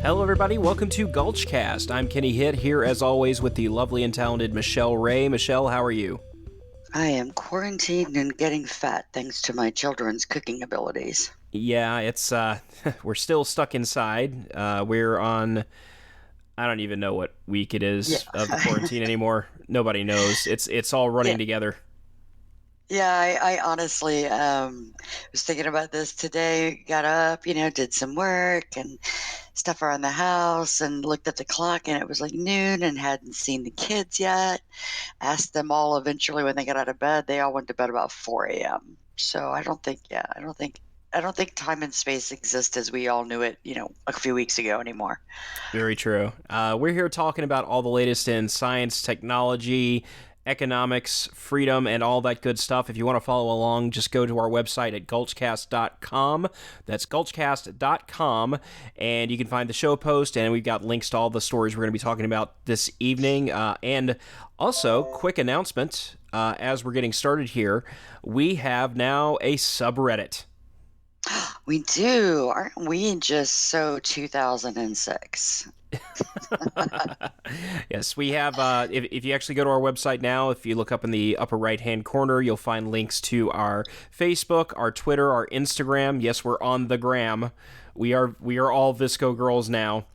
Hello, everybody. Welcome to Gulchcast. I'm Kenny Hitt here, as always, with the lovely and talented Michelle Ray. Michelle, how are you? I am quarantined and getting fat thanks to my children's cooking abilities. Yeah, it's we're still stuck inside. We're on. I don't even know what week it Yeah. is of the quarantine anymore. Nobody knows. It's all running Yeah. together. Yeah, I honestly was thinking about this today. Got up, did some work and stuff around the house and looked at the clock and it was like noon and hadn't seen the kids yet. Asked them all eventually when they got out of bed. They all went to bed about 4 a.m. So I don't think time and space exist as we all knew it, a few weeks ago anymore. Very true. We're here talking about all the latest in science, technology, economics, freedom, and all that good stuff. If you want to follow along, just go to our website at gulchcast.com. That's gulchcast.com, and you can find the show post, and we've got links to all the stories we're going to be talking about this evening. And also, quick announcement, as we're getting started here, we have now a subreddit. We do. Aren't we just so 2006? Yes, we have. If you actually go to our website now, if you look up in the upper right-hand corner, you'll find links to our Facebook, our Twitter, our Instagram. Yes, we're on the gram. We are all Visco girls now.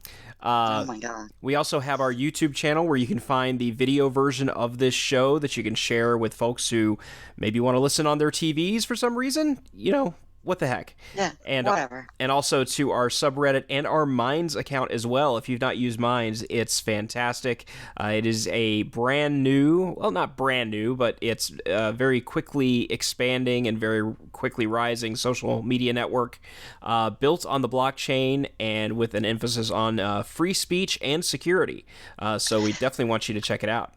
Oh my God. We also have our YouTube channel where you can find the video version of this show that you can share with folks who maybe want to listen on their TVs for some reason. What the heck? Yeah, And whatever. and also to our subreddit and our Minds account as well. If you've not used Minds, it's fantastic. It is a brand new, well, not brand new, but it's a very quickly expanding and very quickly rising social media network built on the blockchain and with an emphasis on free speech and security. So we definitely want you to check it out.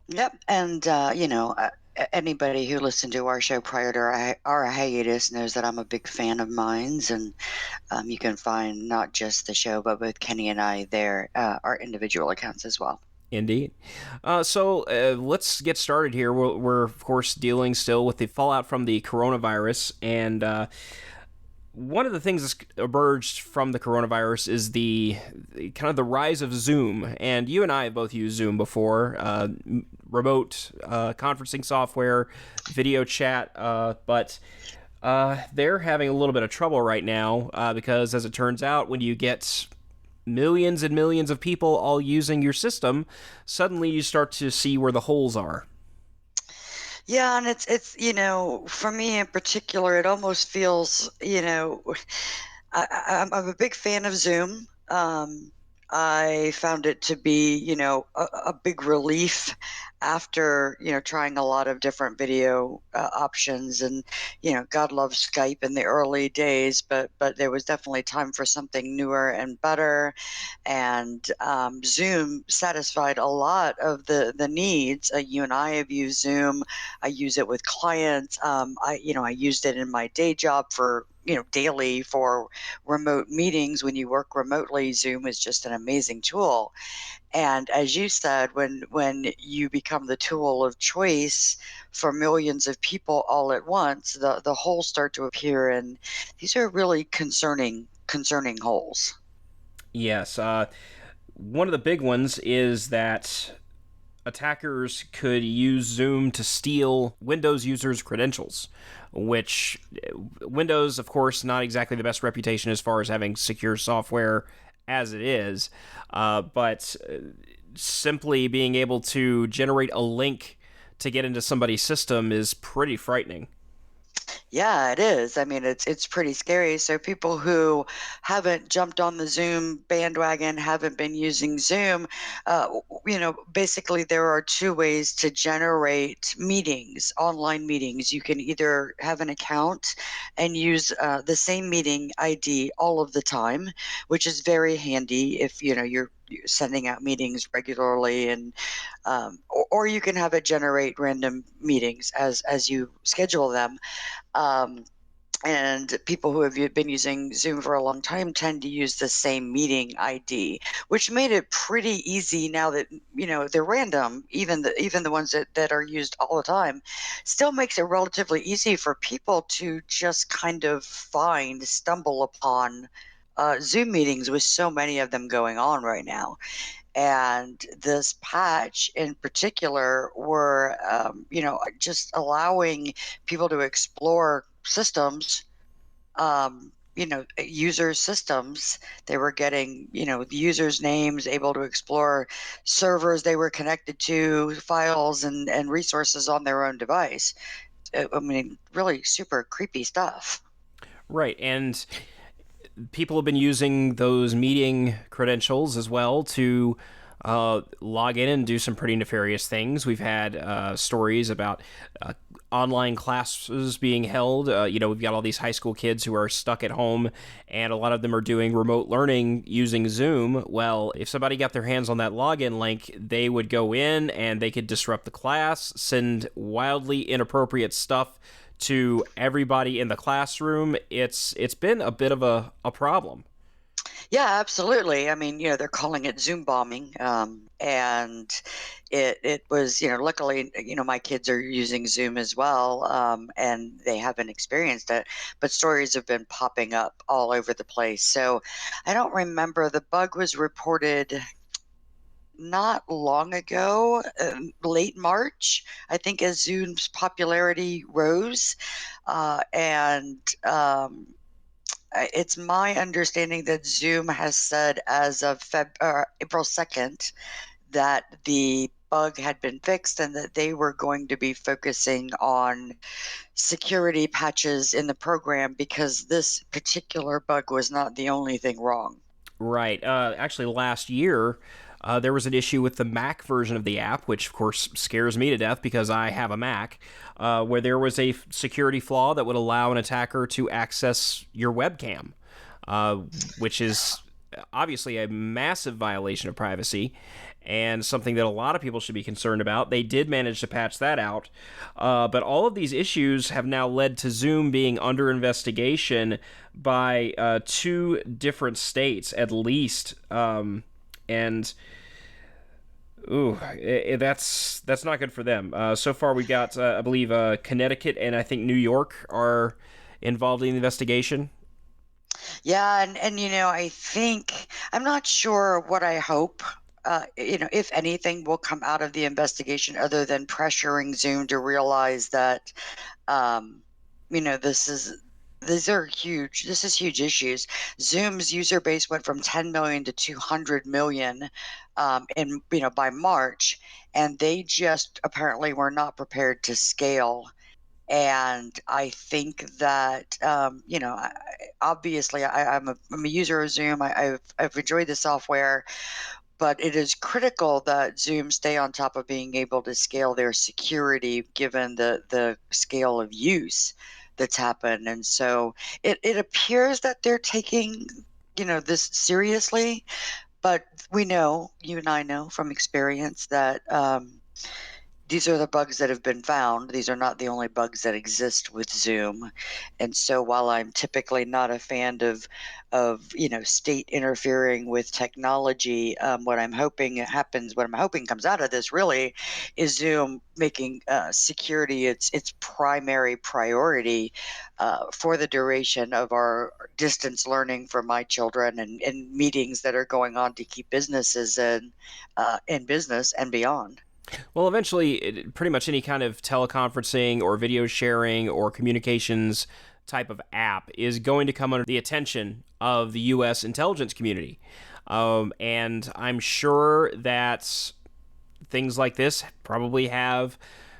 Yep. And, anybody who listened to our show prior to our hiatus knows that I'm a big fan of Minds. And you can find not just the show, but both Kenny and I there, our individual accounts as well. Indeed. So let's get started here. We're, of course, dealing still with the fallout from the coronavirus. And one of the things that's emerged from the coronavirus is the kind of the rise of Zoom. And you and I have both used Zoom before, remote conferencing software, video chat, but they're having a little bit of trouble right now because, as it turns out, when you get millions and millions of people all using your system, suddenly you start to see where the holes are. Yeah, and it's for me in particular, it almost feels, I'm a big fan of Zoom. I found it to be, a big relief after, trying a lot of different video options. And, God loves Skype in the early days, but there was definitely time for something newer and better. And Zoom satisfied a lot of the needs. You and I have used Zoom. I use it with clients. I used it in my day job for, daily for remote meetings. When you work remotely, Zoom is just an amazing tool. And as you said, when you become the tool of choice for millions of people all at once, the holes start to appear, and these are really concerning holes. Yes. One of the big ones is that attackers could use Zoom to steal Windows users' credentials, which Windows, of course, not exactly the best reputation as far as having secure software as it is, but simply being able to generate a link to get into somebody's system is pretty frightening. Yeah, it is. I mean, it's pretty scary. So people who haven't jumped on the Zoom bandwagon, haven't been using Zoom, basically there are two ways to generate meetings, online meetings. You can either have an account and use the same meeting ID all of the time, which is very handy if you're sending out meetings regularly, and or you can have it generate random meetings as you schedule them. Um, and people who have been using Zoom for a long time tend to use the same meeting ID, which made it pretty easy. Now that they're random, even the ones that are used all the time, still makes it relatively easy for people to just kind of stumble upon Zoom meetings with so many of them going on right now. And this patch in particular were, just allowing people to explore systems, user systems. They were getting, the users' names, able to explore servers they were connected to, files and resources on their own device. I mean, really super creepy stuff. Right, and people have been using those meeting credentials as well to log in and do some pretty nefarious things. We've had stories about online classes being held. We've got all these high school kids who are stuck at home, and a lot of them are doing remote learning using Zoom. Well, if somebody got their hands on that login link, they would go in and they could disrupt the class, send wildly inappropriate stuff to everybody in the classroom. It's been a bit of a problem. Yeah, absolutely. I mean, they're calling it Zoom bombing, and it was, luckily, my kids are using Zoom as well, and they haven't experienced it, but stories have been popping up all over the place. So I don't remember. The bug was reported not long ago, late March, I think, as Zoom's popularity rose, and it's my understanding that Zoom has said as of April 2nd that the bug had been fixed and that they were going to be focusing on security patches in the program, because this particular bug was not the only thing wrong. Right. Actually, last year, there was an issue with the Mac version of the app, which of course scares me to death because I have a Mac, where there was a security flaw that would allow an attacker to access your webcam, uh, which is obviously a massive violation of privacy and something that a lot of people should be concerned about. They did manage to patch that out, but all of these issues have now led to Zoom being under investigation by two different states at least, and ooh, that's not good for them. So far, we got I believe Connecticut and I think New York are involved in the investigation. Yeah, and I think, I'm not sure what I hope. If anything will come out of the investigation other than pressuring Zoom to realize that, um, this is these are huge. This is huge issues. Zoom's user base went from 10 million to 200 million, in by March, and they just apparently were not prepared to scale. And I think that, obviously, I'm a user of Zoom. I've enjoyed the software, but it is critical that Zoom stay on top of being able to scale their security given the scale of use that's happened. And so it appears that they're taking, this seriously, but we know, you and I know from experience, that these are the bugs that have been found. These are not the only bugs that exist with Zoom. And so while I'm typically not a fan of state interfering with technology, what I'm hoping comes out of this really is Zoom making security its primary priority for the duration of our distance learning for my children, and meetings that are going on to keep businesses in business and beyond. Well, eventually, pretty much any kind of teleconferencing or video sharing or communications type of app is going to come under the attention of the U.S. intelligence community. And I'm sure that things like this probably have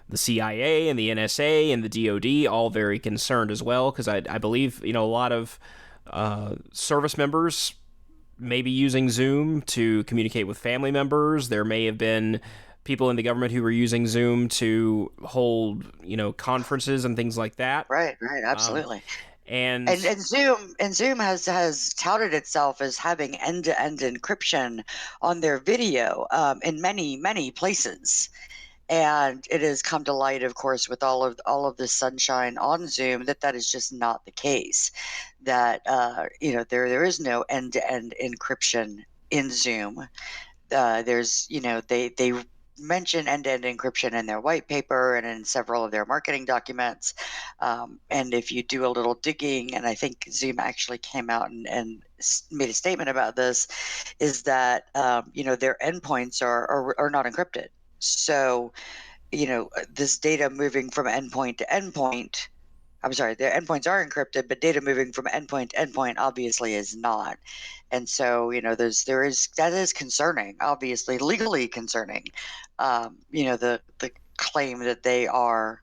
the CIA and the NSA and the DoD all very concerned as well, because I believe a lot of service members may be using Zoom to communicate with family members. There may have been people in the government who were using Zoom to hold, conferences and things like that. Right, Um, absolutely. and And Zoom has touted itself as having end-to-end encryption on their video, in many places. And it has come to light, of course, with all of the sunshine on Zoom, that is just not the case. That there is no end-to-end encryption in Zoom. There's, they mention end-to-end encryption in their white paper and in several of their marketing documents. And if you do a little digging, and I think Zoom actually came out and made a statement about this, is that their endpoints are not encrypted. So this data moving from endpoint to endpoint. I'm sorry, their endpoints are encrypted, but data moving from endpoint to endpoint obviously is not. And so, that is concerning, obviously legally concerning. The claim that they are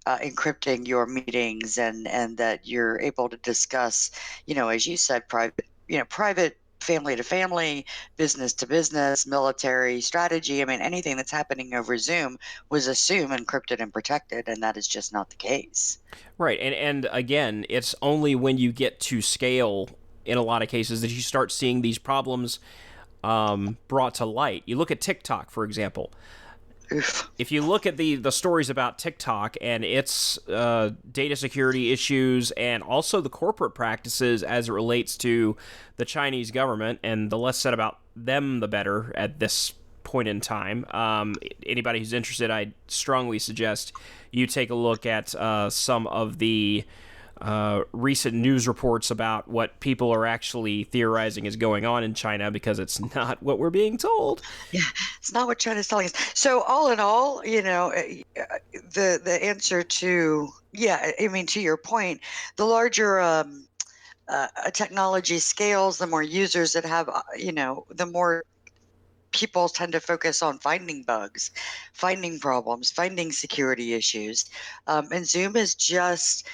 encrypting your meetings and that you're able to discuss, as you said, private family to family, business to business, military strategy. I mean, anything that's happening over Zoom was assumed encrypted and protected, and that is just not the case. Right, and again, it's only when you get to scale in a lot of cases that you start seeing these problems brought to light. You look at TikTok, for example. Oof. If you look at the stories about TikTok and its data security issues and also the corporate practices as it relates to the Chinese government, and the less said about them, the better at this point in time. Anybody who's interested, I strongly suggest you take a look at some of the recent news reports about what people are actually theorizing is going on in China, because it's not what we're being told. Yeah, it's not what China's telling us. So all in all, the answer to, yeah, I mean, to your point, the larger a technology scales, the more users that have, the more people tend to focus on finding bugs, finding problems, finding security issues. And Zoom is just,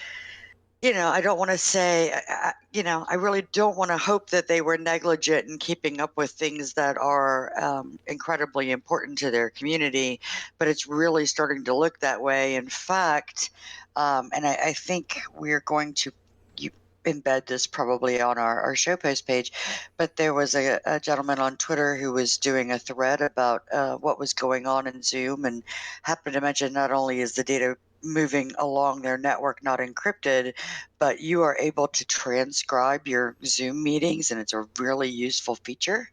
I don't want to say, I really don't want to hope that they were negligent in keeping up with things that are incredibly important to their community, but it's really starting to look that way. In fact, and I think we're going to you embed this probably on our show post page, but there was a gentleman on Twitter who was doing a thread about what was going on in Zoom, and happened to mention not only is the data moving along their network not encrypted, but you are able to transcribe your Zoom meetings, and it's a really useful feature.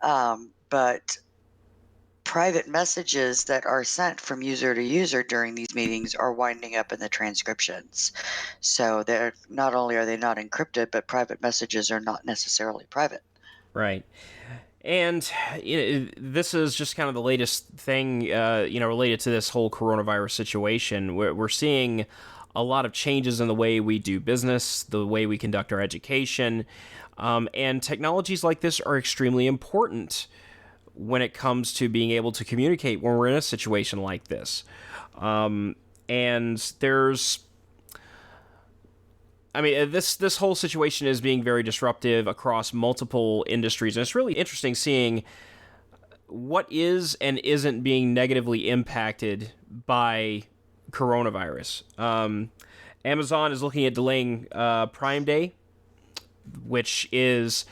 But private messages that are sent from user to user during these meetings are winding up in the transcriptions. So they're not only are they not encrypted, but private messages are not necessarily private. Right. And this is just kind of the latest thing, related to this whole coronavirus situation. We're seeing a lot of changes in the way we do business, the way we conduct our education, and technologies like this are extremely important when it comes to being able to communicate when we're in a situation like this. And there's I mean, this whole situation is being very disruptive across multiple industries, and it's really interesting seeing what is and isn't being negatively impacted by coronavirus. Amazon is looking at delaying Prime Day, which is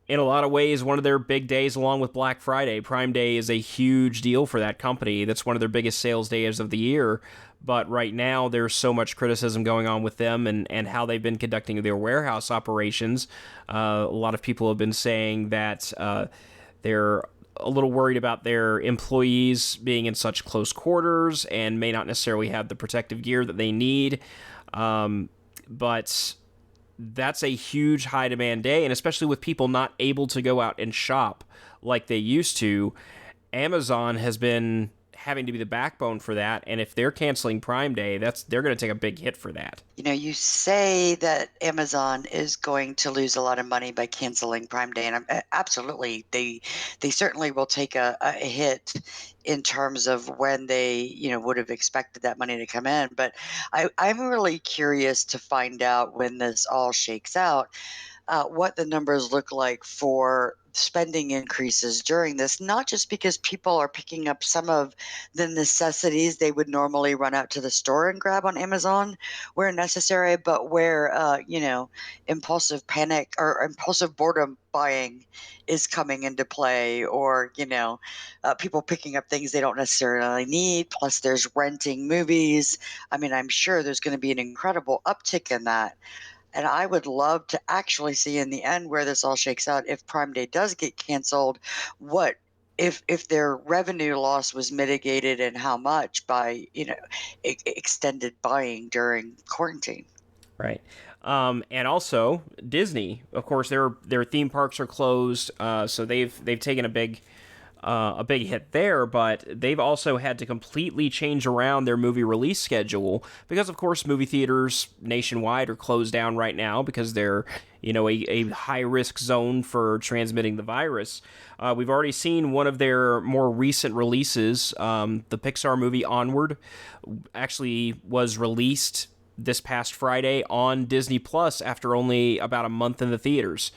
in a lot of ways one of their big days along with Black Friday. Prime Day is a huge deal for that company. That's one of their biggest sales days of the year. But right now there's so much criticism going on with them and how they've been conducting their warehouse operations. A lot of people have been saying that they're a little worried about their employees being in such close quarters and may not necessarily have the protective gear that they need. But that's a huge high demand day, and especially with people not able to go out and shop like they used to, Amazon has been having to be the backbone for that, and if they're canceling Prime Day, they're going to take a big hit for that. You say that Amazon is going to lose a lot of money by canceling Prime Day, and absolutely, they certainly will take a hit in terms of when they would have expected that money to come in. But I'm really curious to find out when this all shakes out, what the numbers look like for spending increases during this, not just because people are picking up some of the necessities they would normally run out to the store and grab on Amazon where necessary, but where, impulsive panic or impulsive boredom buying is coming into play, or, people picking up things they don't necessarily need. Plus, there's renting movies. I mean, I'm sure there's going to be an incredible uptick in that. And I would love to actually see in the end where this all shakes out. If Prime Day does get canceled, what if their revenue loss was mitigated and how much by, extended buying during quarantine. Right. And also Disney, of course, their theme parks are closed, so they've taken a big hit there, but they've also had to completely change around their movie release schedule because, of course, movie theaters nationwide are closed down right now because they're, a high risk zone for transmitting the virus. We've already seen one of their more recent releases, the Pixar movie Onward, actually was released this past Friday on Disney Plus after only about a month in the theaters.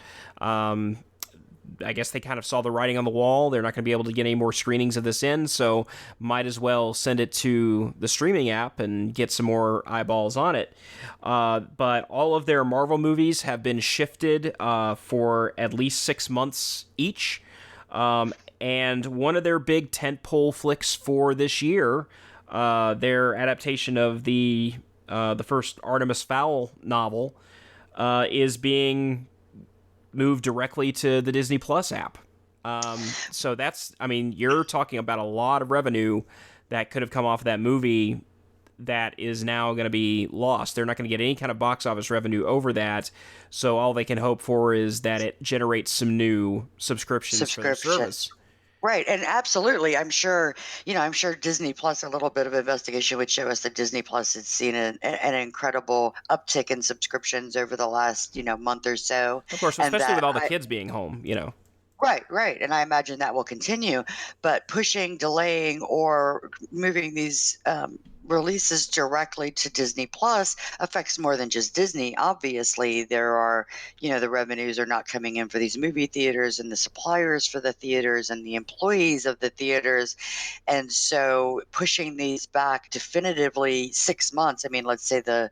I guess they kind of saw the writing on the wall. They're not going to be able to get any more screenings of this in, so might as well send it to the streaming app and get some more eyeballs on it. But all of their Marvel movies have been shifted for at least 6 months each. And one of their big tentpole flicks for this year, their adaptation of the first Artemis Fowl novel, is being moved directly to the Disney Plus app. So that's, you're talking about a lot of revenue that could have come off of that movie that is now going to be lost. They're not going to get any kind of box office revenue over that. So all they can hope for is that it generates some new subscriptions for their service. Right. And absolutely, I'm sure Disney Plus, a little bit of investigation would show us that Disney Plus has seen an incredible uptick in subscriptions over the last, month or so. Of course, And especially that with all the kids being home, Right. And I imagine that will continue. But pushing, delaying, or moving these releases directly to Disney Plus affects more than just Disney. Obviously, there are, the revenues are not coming in for these movie theaters and the suppliers for the theaters and the employees of the theaters. And so pushing these back definitively 6 months, let's say the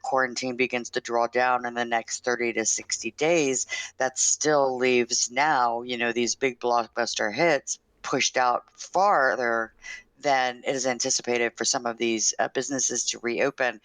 quarantine begins to draw down in the next 30 to 60 days, that still leaves now, these big blockbuster hits pushed out farther than it is anticipated for some of these businesses to reopen.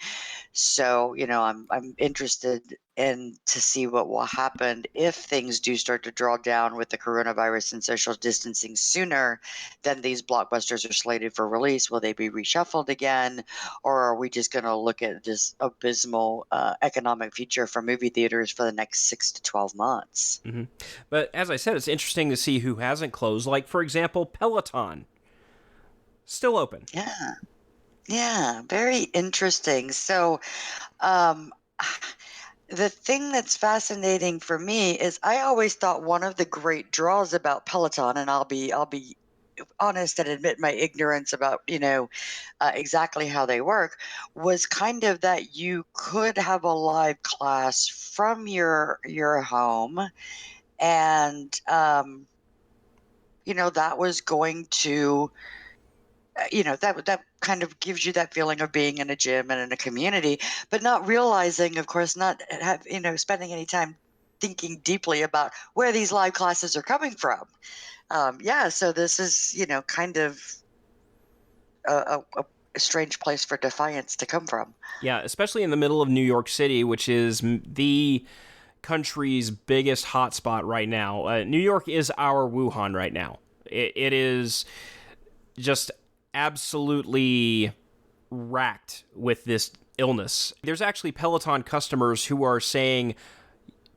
So, I'm interested in to see what will happen if things do start to draw down with the coronavirus and social distancing sooner than these blockbusters are slated for release. Will they be reshuffled again, or are we just going to look at this abysmal economic future for movie theaters for the next 6 to 12 months? Mm-hmm. But as I said, it's interesting to see who hasn't closed. Like, for example, Peloton. Still open. Yeah, very interesting. So, um, the thing that's fascinating for me is I always thought one of the great draws about Peloton, and I'll be honest and admit my ignorance about exactly how they work, was kind of that you could have a live class from your home, and that was going to that kind of gives you that feeling of being in a gym and in a community, but not realizing, of course, not spending any time thinking deeply about where these live classes are coming from. So this is kind of a strange place for defiance to come from. Yeah, especially in the middle of New York City, which is the country's biggest hotspot right now. New York is our Wuhan right now. It is just absolutely racked with this illness. There's actually Peloton customers who are saying,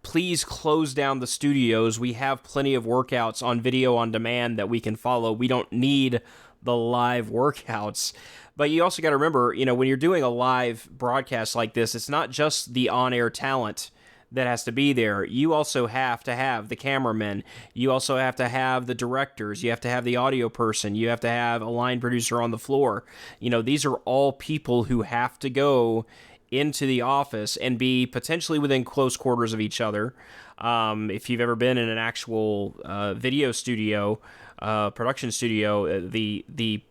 please close down the studios. We have plenty of workouts on video on demand that we can follow. We don't need the live workouts. But you also got to remember, when you're doing a live broadcast like this, it's not just the on-air talent that has to be there. You also have to have the cameramen. You also have to have the directors. You have to have the audio person. You have to have a line producer on the floor. These are all people who have to go into the office and be potentially within close quarters of each other. If you've ever been in an actual video studio, production studio, the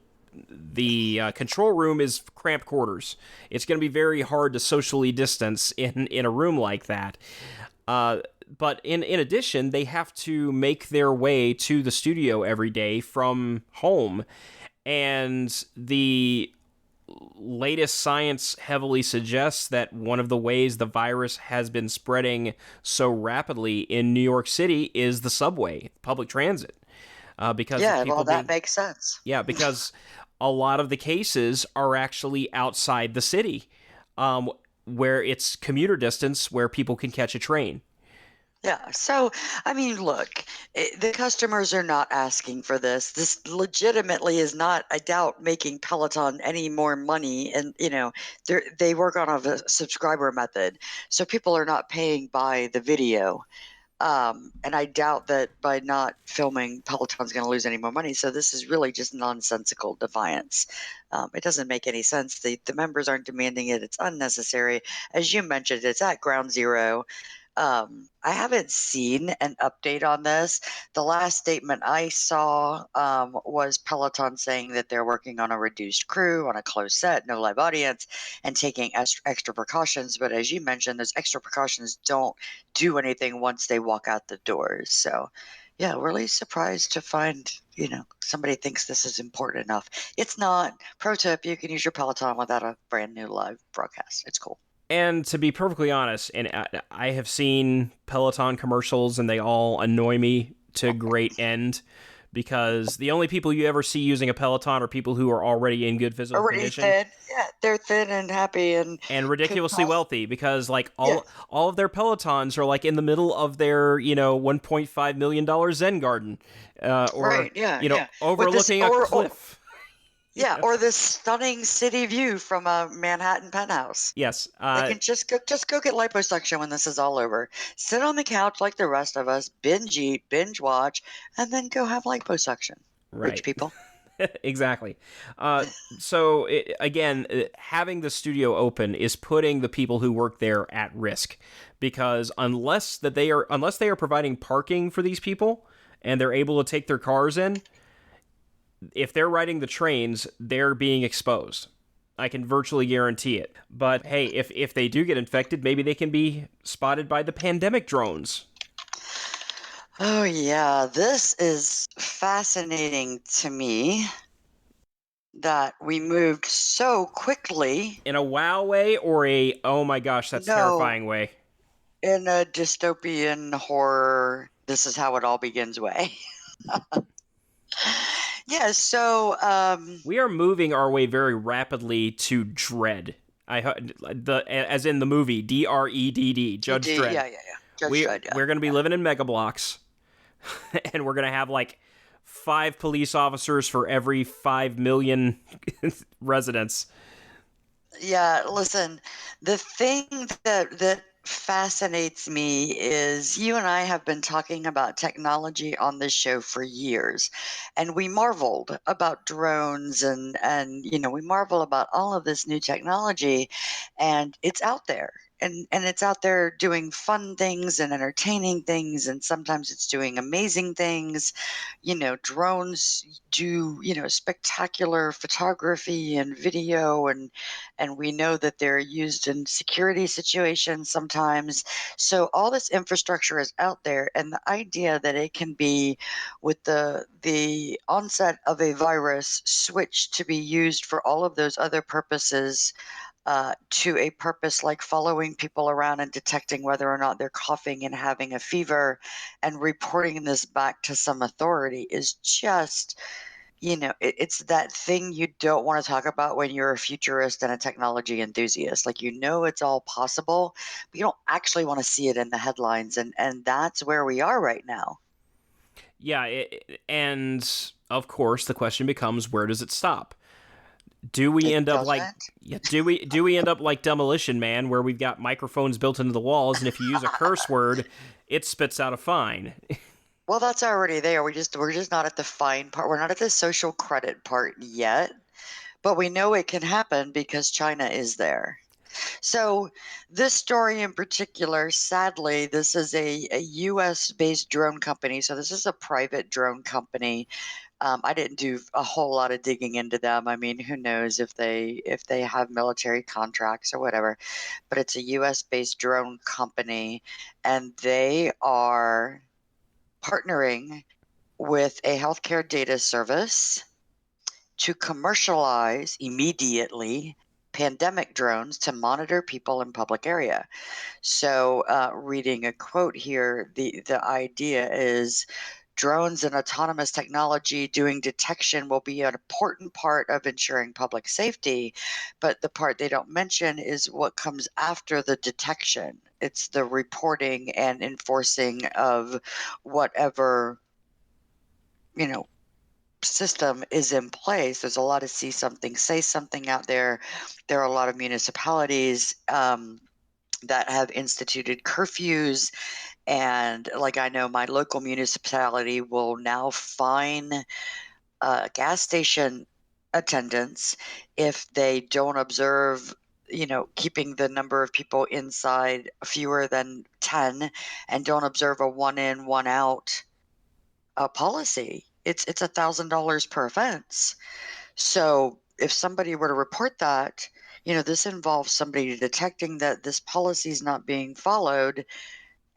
control room is cramped quarters. It's going to be very hard to socially distance in a room like that. But in addition, they have to make their way to the studio every day from home. And the latest science heavily suggests that one of the ways the virus has been spreading so rapidly in New York City is the subway, public transit. because of Yeah, people well, that being, makes sense. yeah, because a lot of the cases are actually outside the city, um, where it's commuter distance where people can catch a train. Yeah. So, I mean, look, the customers are not asking for this. This legitimately is not, I doubt, making Peloton any more money. And, they work on a subscriber method. So people are not paying by the video. And I doubt that by not filming, Peloton's going to lose any more money. So this is really just nonsensical defiance. It doesn't make any sense. The members aren't demanding it. It's unnecessary. As you mentioned, it's at ground zero. I haven't seen an update on this. The last statement I saw was Peloton saying that they're working on a reduced crew, on a closed set, no live audience, and taking extra precautions. But as you mentioned, those extra precautions don't do anything once they walk out the doors. So, yeah, really surprised to find, somebody thinks this is important enough. It's not. Pro tip, you can use your Peloton without a brand new live broadcast. It's cool. And to be perfectly honest, and I have seen Peloton commercials, and they all annoy me to great end, because the only people you ever see using a Peloton are people who are already in good physical Already condition thin. Yeah, they're thin and happy and and could ridiculously probably, wealthy, because like yeah, all of their Pelotons are like in the middle of their 1.5 million dollar Zen garden, or right, yeah, yeah. With this, overlooking a cliff. yeah, or this stunning city view from a Manhattan penthouse. Yes. They can just go get liposuction when this is all over. Sit on the couch like the rest of us, binge eat, binge watch, and then go have liposuction. Rich Right. people. Exactly. So again, having the studio open is putting the people who work there at risk, because unless they are providing parking for these people and they're able to take their cars in, if they're riding the trains, they're being exposed. I can virtually guarantee it. But hey, if they do get infected, maybe they can be spotted by the pandemic drones. Oh yeah, this is fascinating to me that we moved so quickly. In a wow way, or a oh my gosh, that's No, terrifying way? in a dystopian horror, this is how it all begins way. Yeah, so We are moving our way very rapidly to dread. The as in the movie Dredd, Judge DD, Dredd. yeah, yeah, yeah. Judge Dredd, yeah, We're going to be yeah. living in mega blocks, and we're going to have like 5 police officers for every 5 million residents. Yeah, listen, the thing that fascinates me is you and I have been talking about technology on this show for years, and we marveled about drones and we marvel about all of this new technology, and it's out there. And it's out there doing fun things and entertaining things, and sometimes it's doing amazing things. Drones do, spectacular photography and video, and we know that they're used in security situations sometimes. So all this infrastructure is out there, and the idea that it can be, with the onset of a virus, switched to be used for all of those other purposes, to a purpose like following people around and detecting whether or not they're coughing and having a fever and reporting this back to some authority, is just, it's that thing you don't want to talk about when you're a futurist and a technology enthusiast. Like, it's all possible, but you don't actually want to see it in the headlines. And that's where we are right now. Yeah, and of course the question becomes, where does it stop? Do we It end up like doesn't. yeah, do we end up like Demolition Man, where we've got microphones built into the walls, and if you use a curse word, it spits out a fine? Well, that's already there. We're just not at the fine part. We're not at the social credit part yet, but we know it can happen because China is there. So, this story in particular, sadly, this is a US based drone company. So, this is a private drone company. I didn't do a whole lot of digging into them. I mean, who knows if they have military contracts or whatever, but it's a US based drone company, and they are partnering with a healthcare data service to commercialize immediately pandemic drones to monitor people in public area. So, reading a quote here, the idea is drones and autonomous technology doing detection will be an important part of ensuring public safety. But the part they don't mention is what comes after the detection. It's the reporting and enforcing of whatever, you know, system is in place. There's a lot of see something, say something out there. There are a lot of municipalities that have instituted curfews. And like I know my local municipality will now fine gas station attendants if they don't observe, keeping the number of people inside fewer than 10 and don't observe a one in, one out policy. It's $1,000 per offense. So if somebody were to report that, this involves somebody detecting that this policy is not being followed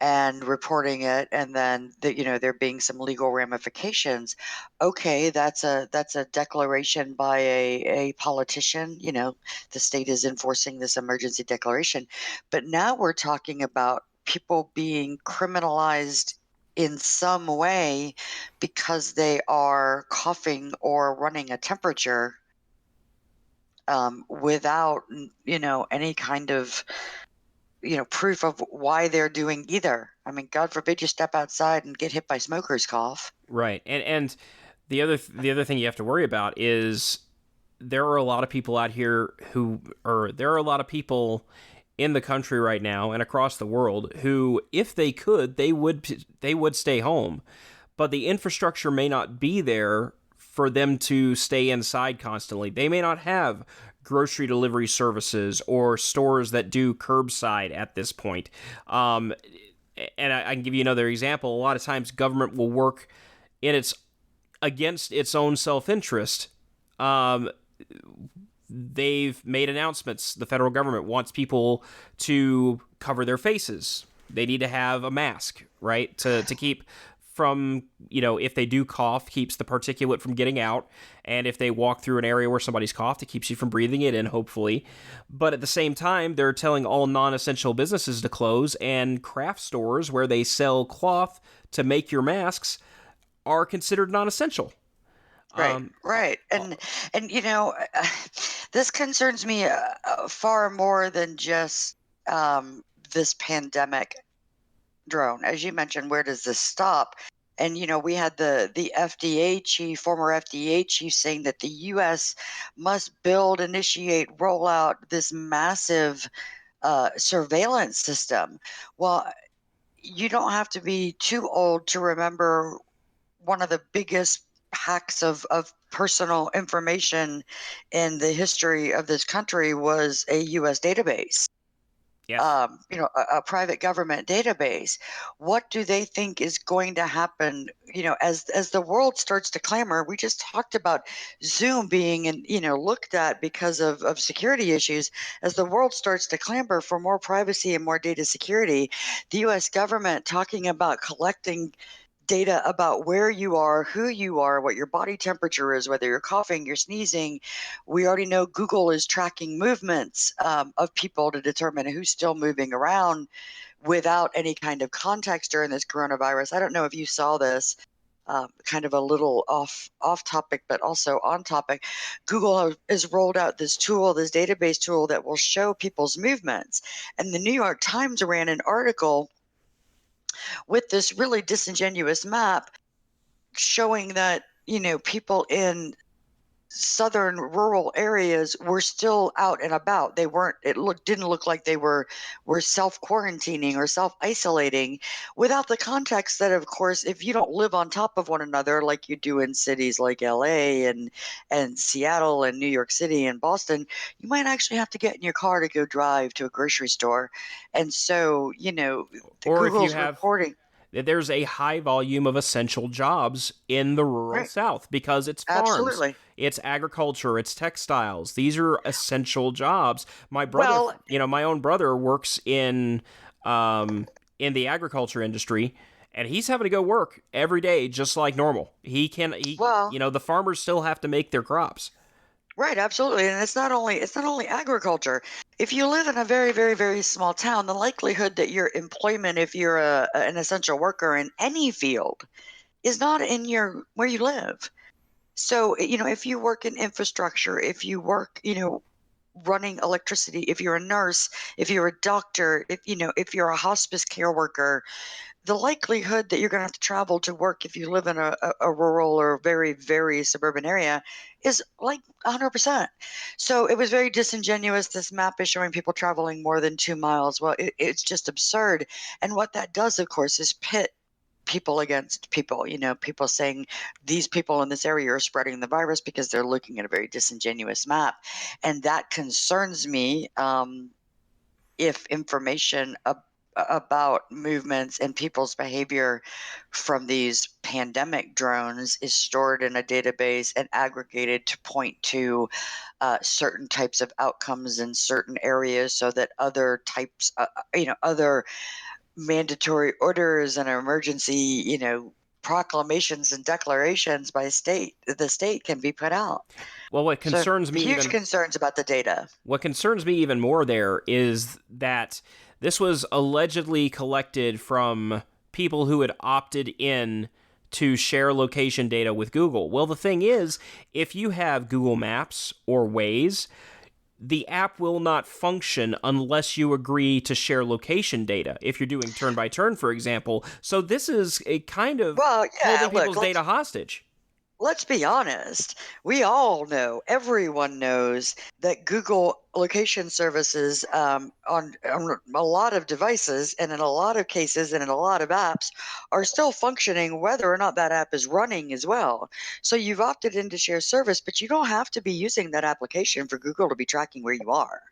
and reporting it, and then there being some legal ramifications. Okay, that's a declaration by a politician. The state is enforcing this emergency declaration, but now we're talking about people being criminalized in some way because they are coughing or running a temperature without any kind of proof of why they're doing either. I mean, God forbid you step outside and get hit by smoker's cough. Right. And the other thing you have to worry about is there are a lot of people out here there are a lot of people in the country right now and across the world who, if they could, they would stay home, but the infrastructure may not be there for them to stay inside constantly. They may not have grocery delivery services or stores that do curbside at this point. And I can give you another example. A lot of times government will work against its own self-interest. They've made announcements. The federal government wants people to cover their faces. They need to have a mask, right? To keep from, if they do cough, keeps the particulate from getting out. And if they walk through an area where somebody's coughed, it keeps you from breathing it in, hopefully. But at the same time, they're telling all non-essential businesses to close, and craft stores where they sell cloth to make your masks are considered non-essential. Right. And this concerns me far more than just this pandemic drone. As you mentioned, where does this stop? And we had the FDA chief, former FDA chief, saying that the U.S. must build, initiate, roll out this massive surveillance system. Well, you don't have to be too old to remember one of the biggest hacks of personal information in the history of this country was a U.S. database. Yes. A private government database. What do they think is going to happen? As the world starts to clamor, we just talked about Zoom being looked at because of security issues. As the world starts to clamor for more privacy and more data security, the U.S. government talking about collecting data about where you are, who you are, what your body temperature is, whether you're coughing, you're sneezing. We already know Google is tracking movements of people to determine who's still moving around without any kind of context during this coronavirus. I don't know if you saw this, kind of a little off topic, but also on topic. Google has rolled out this tool, this database tool that will show people's movements. And the New York Times ran an article with this really disingenuous map showing that people in southern rural areas were still out and about. They weren't, didn't look like they were self-quarantining or self-isolating, without the context that, of course, if you don't live on top of one another like you do in cities like LA and Seattle and New York City and Boston, you might actually have to get in your car to go drive to a grocery store. And so Or if you Google's have reporting. there's a high volume of essential jobs in the rural Right. South because it's farms, Absolutely. it's agriculture, it's textiles. These are essential jobs. My brother, Well, my own brother works in the agriculture industry, and he's having to go work every day just like normal. well, The farmers still have to make their crops. right, absolutely. And it's not only agriculture. If you live in a very, very, very small town, the likelihood that your employment, if you're an essential worker in any field, is not in your where you live. So, if you work in infrastructure, if you work, running electricity, if you're a nurse, if you're a doctor, if you're a hospice care worker, the likelihood that you're going to have to travel to work if you live in a rural or very, very suburban area is like 100%. So it was very disingenuous. This map is showing people traveling more than 2 miles. Well, it's just absurd. And what that does, of course, is pit people against people, people saying these people in this area are spreading the virus because they're looking at a very disingenuous map. And that concerns me. If information about movements and people's behavior from these pandemic drones is stored in a database and aggregated to point to certain types of outcomes in certain areas so that other types, other mandatory orders and emergency, proclamations and declarations by the state can be put out. Well, So huge concerns about the data. what concerns me even more there is that this was allegedly collected from people who had opted in to share location data with Google. Well, the thing is, if you have Google Maps or Waze, the app will not function unless you agree to share location data if you're doing turn by turn, for example. So this is a kind of holding people's data hostage. Let's be honest. We all know, everyone knows that Google location services on a lot of devices and in a lot of cases and in a lot of apps are still functioning whether or not that app is running as well. So you've opted in to share service, but you don't have to be using that application for Google to be tracking where you are.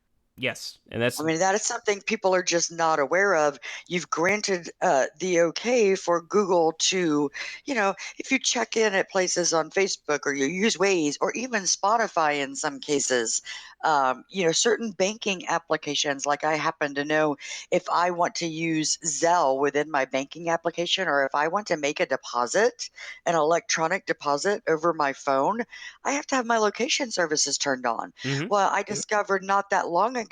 Yes, and that's... I mean, that is something people are just not aware of. You've granted the okay for Google to, if you check in at places on Facebook or you use Waze or even Spotify in some cases, certain banking applications, like I happen to know if I want to use Zelle within my banking application or if I want to make a deposit, an electronic deposit over my phone, I have to have my location services turned on. Mm-hmm. Well, I discovered not that long ago,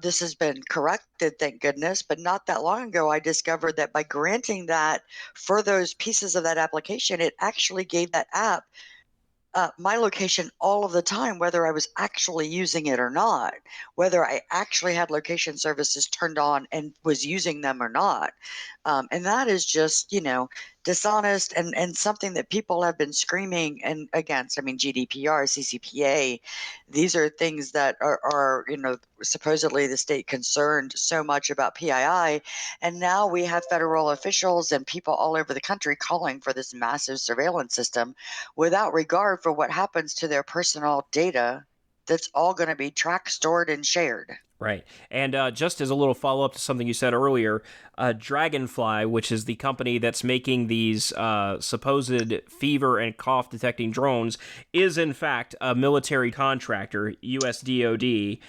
this has been corrected, thank goodness, but not that long ago, I discovered that by granting that for those pieces of that application, it actually gave that app my location all of the time, whether I was actually using it or not, whether I actually had location services turned on and was using them or not. And that is just, dishonest and something that people have been screaming and against. I mean, GDPR, CCPA, these are things that are supposedly the state concerned so much about PII. And now we have federal officials and people all over the country calling for this massive surveillance system without regard for what happens to their personal data that's all going to be tracked, stored, and shared. Right. And just as a little follow-up to something you said earlier, Dragonfly, which is the company that's making these supposed fever and cough detecting drones, is in fact a military contractor, US DoD.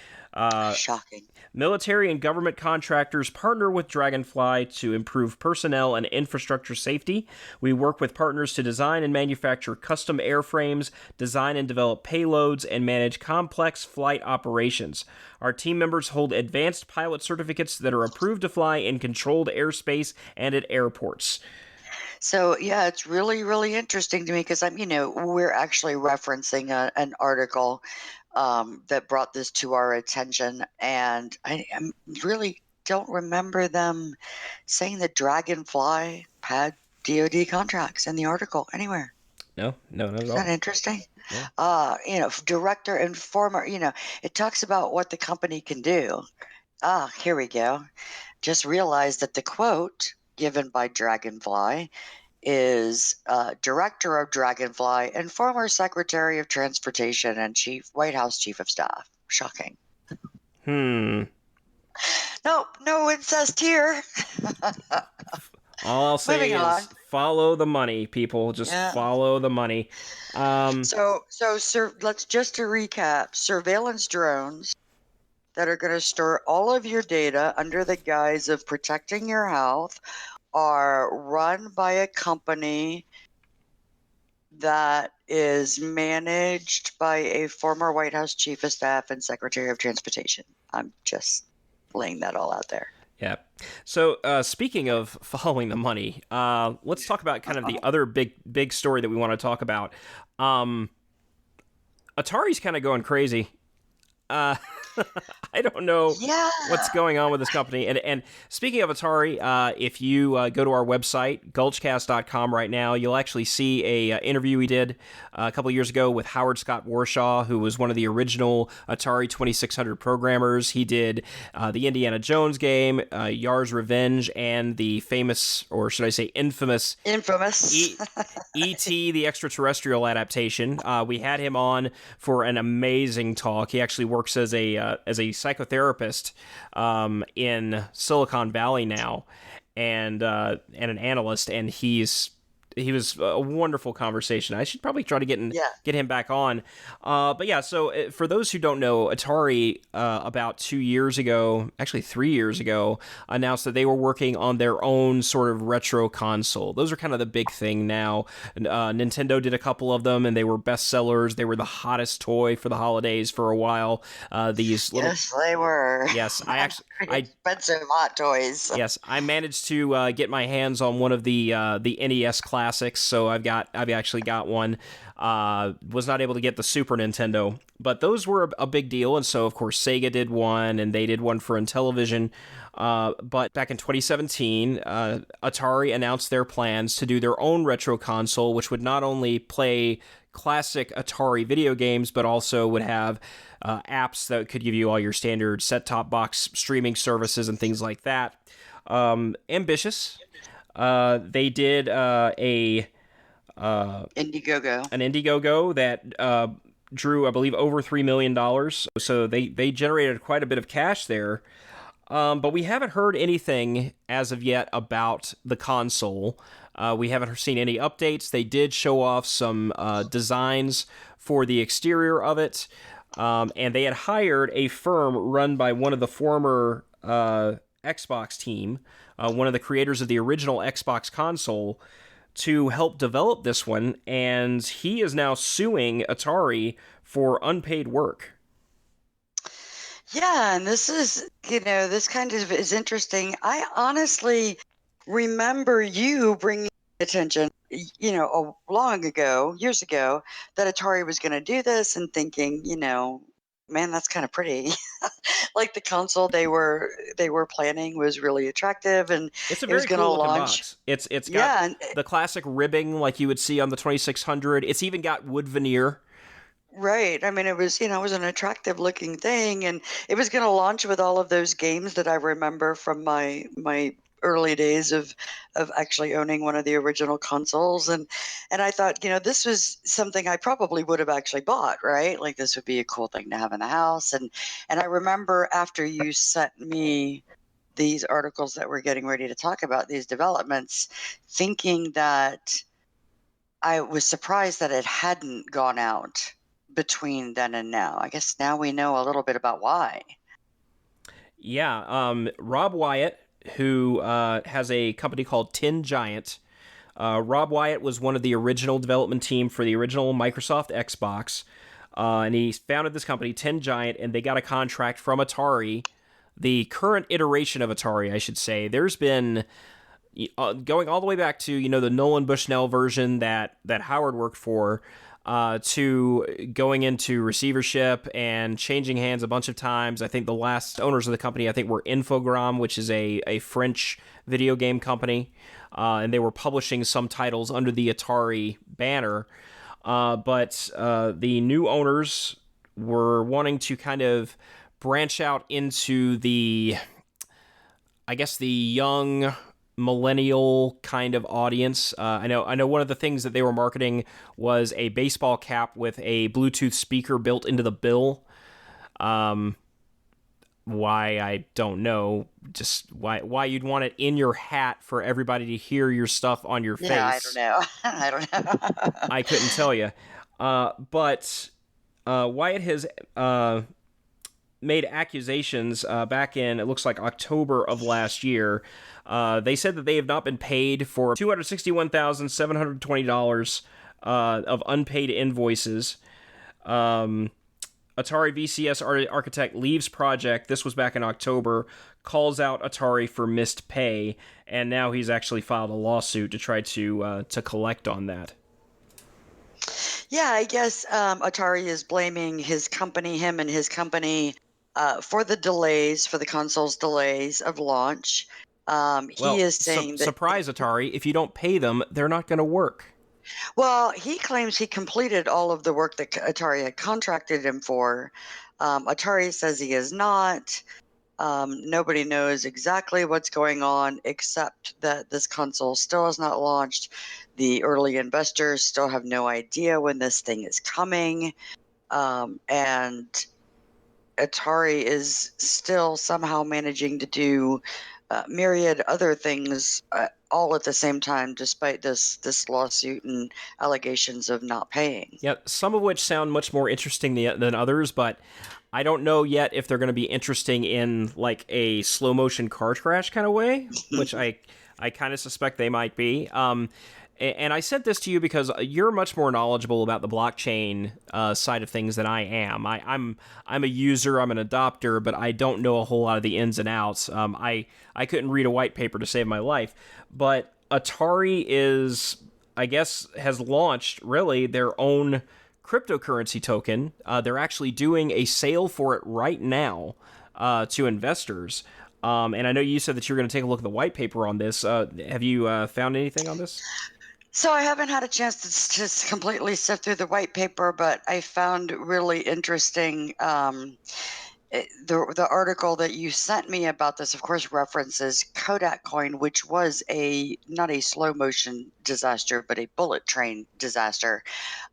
Shocking. Military and government contractors partner with Dragonfly to improve personnel and infrastructure safety. We work with partners to design and manufacture custom airframes, design and develop payloads, and manage complex flight operations. Our team members hold advanced pilot certificates that are approved to fly in controlled airspace and at airports. So yeah, it's really, really interesting to me because we're actually referencing an article that brought this to our attention, and I really don't remember them saying that Dragonfly had DoD contracts in the article anywhere. No, not at all. Isn't that interesting? Yeah. Director and former, it talks about what the company can do. Here we go. Just realized that the quote given by Dragonfly is Director of Dragonfly and former Secretary of Transportation and White House Chief of Staff. Shocking. No incest here. All I'll say Moving is on. follow the money, people. Just follow the money. So let's just to recap: surveillance drones that are going to store all of your data under the guise of protecting your health are run by a company that is managed by a former White House Chief of Staff and Secretary of Transportation. I'm just laying that all out there. Yeah. So speaking of following the money, let's talk about kind of the other big story that we want to talk about. Um, Atari's kind of going crazy. Uh, I don't know Yeah. what's going on with this company. And speaking of Atari, if you go to our website, gulchcast.com right now, you'll actually see a interview we did a couple years ago with Howard Scott Warshaw, who was one of the original Atari 2600 programmers. He did the Indiana Jones game, Yar's Revenge, and the famous, or should I say infamous, Infamous. E.T. the Extraterrestrial adaptation. We had him on for an amazing talk. He actually works as a psychotherapist in Silicon Valley now, and an analyst. And he was a wonderful conversation. I should probably try to Yeah. get him back on. But yeah, so for those who don't know, Atari about 2 years ago, actually 3 years ago, announced that they were working on their own sort of retro console. Those are kind of the big thing now. Nintendo did a couple of them, and they were bestsellers. They were the hottest toy for the holidays for a while. These little Yes, they were. Yes, Pretty expensive hot toys. Yes, I managed to get my hands on one of the NES classics, so I've actually got one. Was not able to get the Super Nintendo, but those were a big deal, and so of course Sega did one, and they did one for Intellivision. But back in 2017, Atari announced their plans to do their own retro console, which would not only play classic Atari video games, but also would have apps that could give you all your standard set-top box streaming services and things like that. Ambitious. They did Indiegogo. an Indiegogo that drew, I believe, over $3 million. So they generated quite a bit of cash there. But we haven't heard anything as of yet about the console. We haven't seen any updates. They did show off some designs for the exterior of it. And they had hired a firm run by one of the former Xbox team, one of the creators of the original Xbox console, to help develop this one. And he is now suing Atari for unpaid work. Yeah, and this is, this kind of is interesting. I honestly remember you bringing attention, long ago, years ago, that Atari was going to do this, and thinking, man, that's kind of pretty. Like the console they were planning was really attractive, and It's a it was very going to cool looking launch. box. It's got Yeah, and the classic ribbing like you would see on the 2600. It's even got wood veneer. right. I mean, it was, it was an attractive looking thing, and it was going to launch with all of those games that I remember from my early days of actually owning one of the original consoles. And I thought, this was something I probably would have actually bought, right? Like this would be a cool thing to have in the house. And I remember after you sent me these articles that we're getting ready to talk about, these developments, thinking that I was surprised that it hadn't gone out between then and now. I guess now we know a little bit about why. Yeah, Rob Wyatt, who has a company called Tin Giant. Rob Wyatt was one of the original development team for the original Microsoft Xbox, and he founded this company, Tin Giant, and they got a contract from Atari, the current iteration of Atari, I should say. There's been, going all the way back to, the Nolan Bushnell version that Howard worked for, to going into receivership and changing hands a bunch of times. I think the last owners of the company, were Infogram, which is a French video game company, and they were publishing some titles under the Atari banner. But the new owners were wanting to kind of branch out into the young millennial kind of audience. I know one of the things that they were marketing was a baseball cap with a Bluetooth speaker built into the bill. Why, I don't know. Just why you'd want it in your hat for everybody to hear your stuff on your face. Yeah, I don't know. I don't know. I couldn't tell you. But Wyatt has made accusations back in, it looks like, October of last year. They said that they have not been paid for $261,720 of unpaid invoices. Atari VCS architect leaves project. This was back in October. calls out Atari for missed pay, and now he's actually filed a lawsuit to try to collect on that. Yeah, I guess Atari is blaming him and his company, for the delays, for the console's delays of launch. He Well, is saying that, surprise, Atari, if you don't pay them, they're not going to work. well, he claims he completed all of the work that Atari had contracted him for. Atari says he is not. Nobody knows exactly what's going on, except that this console still has not launched. The early investors still have no idea when this thing is coming. And Atari is still somehow managing to do myriad other things all at the same time, despite this lawsuit and allegations of not paying. Yeah, some of which sound much more interesting than others, but I don't know yet if they're going to be interesting in like a slow motion car crash kind of way, which I kind of suspect they might be. And I sent this to you because you're much more knowledgeable about the blockchain side of things than I am. I'm a user, I'm an adopter, but I don't know a whole lot of the ins and outs. I couldn't read a white paper to save my life, but Atari I guess, has launched really their own cryptocurrency token. They're actually doing a sale for it right now to investors. And I know you said that you were going to take a look at the white paper on this. Have you found anything on this? So I haven't had a chance to completely sift through the white paper, but I found really interesting the article that you sent me about this. Of course, references Kodak coin, which was not a slow motion disaster, but a bullet train disaster.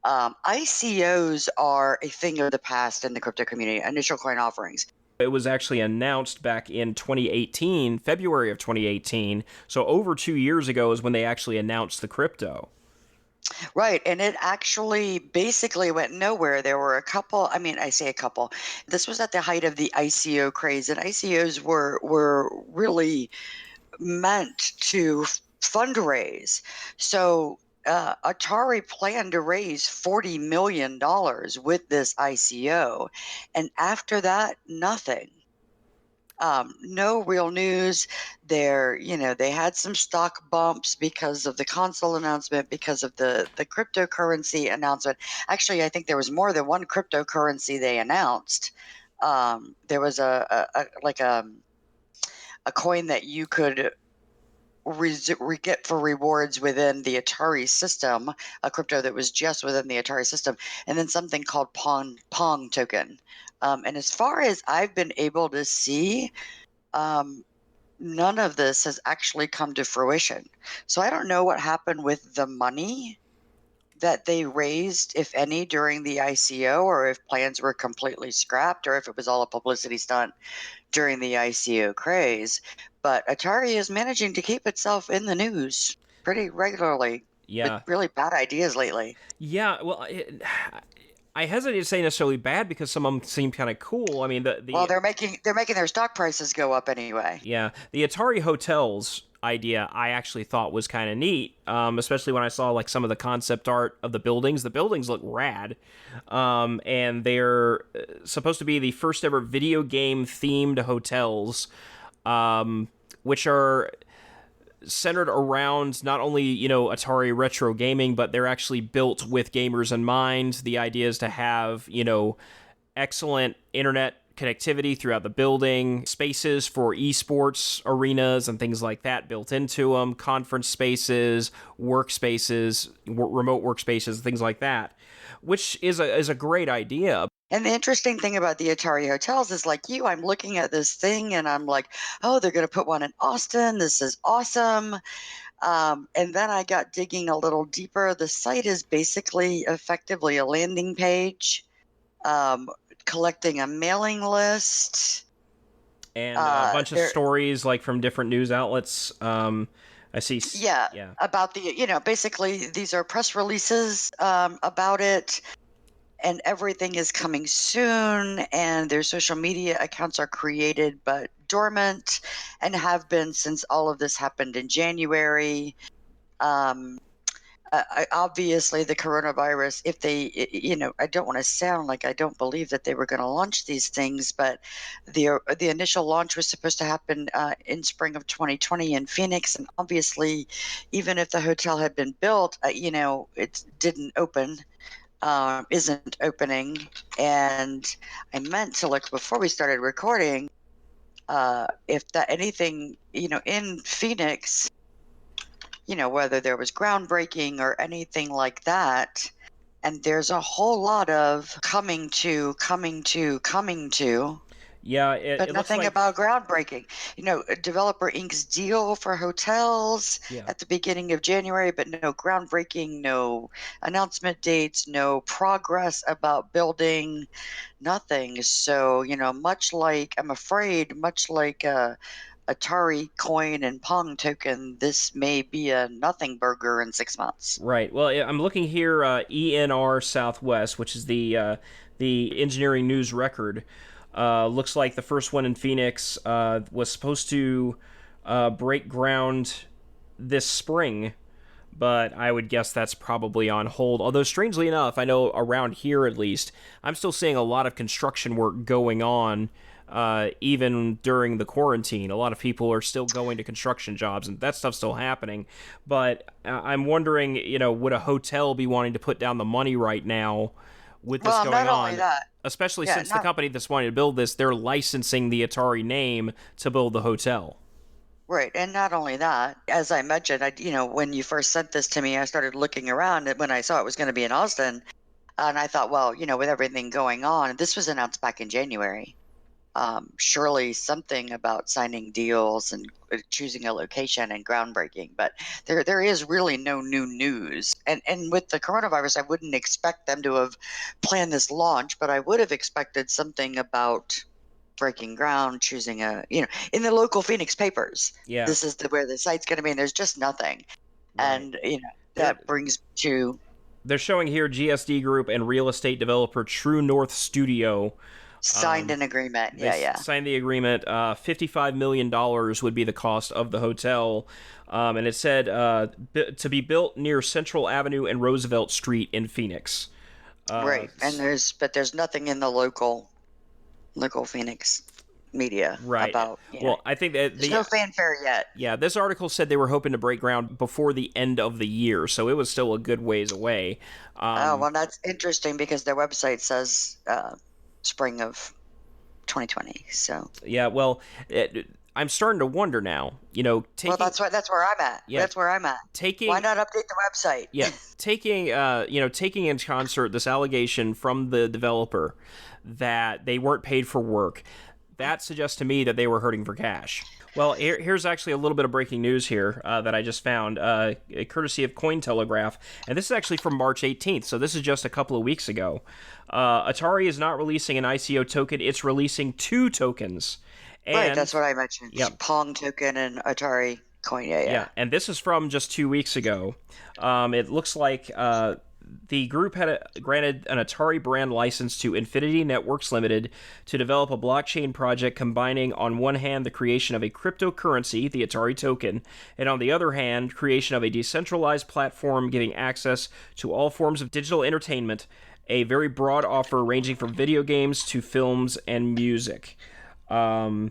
ICOs are a thing of the past in the crypto community. Initial coin offerings. It was actually announced back in 2018, February of 2018. So over 2 years ago is when they actually announced the crypto. Right. And it actually basically went nowhere. There were a couple, I mean, I say a couple. This was at the height of the ICO craze, and ICOs were really meant to fundraise. So Atari planned to raise $40 million with this ICO. And after that, nothing. No real news. They had some stock bumps because of the console announcement, because of the cryptocurrency announcement. Actually, I think there was more than one cryptocurrency they announced. There was a coin that you could get for rewards within the Atari system, a crypto that was just within the Atari system, and then something called Pong token. And as far as I've been able to see, none of this has actually come to fruition. So I don't know what happened with the money that they raised, if any, during the ICO, or if plans were completely scrapped, or if it was all a publicity stunt during the ICO craze. But Atari is managing to keep itself in the news pretty regularly with Yeah. really bad ideas lately. Yeah, well, I hesitate to say necessarily bad because some of them seem kind of cool. I mean, Well, they're making their stock prices go up anyway. yeah, the Atari hotels idea I actually thought was kind of neat, especially when I saw like some of the concept art of the buildings. The buildings look rad, and they're supposed to be the first ever video game themed hotels, which are centered around not only, Atari retro gaming, but they're actually built with gamers in mind. The idea is to have, excellent internet connectivity throughout the building, spaces for esports arenas and things like that built into them, conference spaces, workspaces, remote workspaces, things like that, which is a great idea. And the interesting thing about the Atari hotels is, like you, I'm looking at this thing and I'm like, oh, they're going to put one in Austin. This is awesome. And then I got digging a little deeper. The site is basically effectively a landing page, collecting a mailing list. And a bunch of stories like from different news outlets. I see. Yeah, about basically these are press releases about it. And everything is coming soon, and their social media accounts are created but dormant, and have been since all of this happened in January. Obviously the coronavirus, if they, I don't want to sound like I don't believe that they were going to launch these things, but the initial launch was supposed to happen in spring of 2020 in Phoenix, and obviously, even if the hotel had been built, it didn't open, isn't opening, and I meant to look before we started recording if that anything, in Phoenix, whether there was groundbreaking or anything like that. And there's a whole lot of coming to, Yeah, but it looks nothing like, about groundbreaking. Developer Inc.'s deal for hotels yeah. at the beginning of January, but no groundbreaking, no announcement dates, no progress about building, nothing. So, I'm afraid, much like Atari coin and Pong token, this may be a nothing burger in 6 months. Right. Well, I'm looking here. ENR Southwest, which is the engineering news record, looks like the first one in Phoenix was supposed to break ground this spring, but I would guess that's probably on hold. Although, strangely enough, I know around here at least, I'm still seeing a lot of construction work going on. Even during the quarantine, a lot of people are still going to construction jobs, and that stuff's still happening. But I'm wondering, would a hotel be wanting to put down the money right now with this Well, going not only on? that, Especially yeah, since the not company that's wanting to build this, they're licensing the Atari name to build the hotel. right, and not only that, as I mentioned, when you first sent this to me, I started looking around, and when I saw it was going to be in Austin, and I thought, well, with everything going on, this was announced back in January. Surely something about signing deals and choosing a location and groundbreaking, but there is really no new news. And with the coronavirus, I wouldn't expect them to have planned this launch, but I would have expected something about breaking ground, choosing in the local Phoenix papers. Yeah, This is where the site's going to be, and there's just nothing. right. And They're that brings me to they're showing here GSD Group and real estate developer True North Studio. signed Um, an agreement. they Yeah, yeah. signed the agreement. $55 million would be the cost of the hotel, and it said to be built near Central Avenue and Roosevelt Street in Phoenix. Uh, Right. And there's nothing in the local Phoenix media right. about, Well, I think that there's the no fanfare yet. yeah, this article said they were hoping to break ground before the end of the year, so it was still a good ways away. Oh, Um, well, that's interesting because their website says spring of 2020. So, yeah, well, I'm starting to wonder now. well, Taking that's where I'm at. yeah, That's where I'm at. Why taking not update the website? yeah, taking in concert this allegation from the developer that they weren't paid for work. That suggests to me that they were hurting for cash. Well, here's actually a little bit of breaking news here that I just found, courtesy of Cointelegraph, and this is actually from March 18th, so this is just a couple of weeks ago. Atari is not releasing an ICO token; it's releasing two tokens, Right, that's and what I mentioned. yep, Pong token and Atari coin. Yeah, yeah, yeah. and this is from just 2 weeks ago. It looks like the group had granted an Atari brand license to Infinity Networks Limited to develop a blockchain project combining, on one hand, the creation of a cryptocurrency, the Atari token, and on the other hand, creation of a decentralized platform giving access to all forms of digital entertainment, a very broad offer ranging from video games to films and music. Um,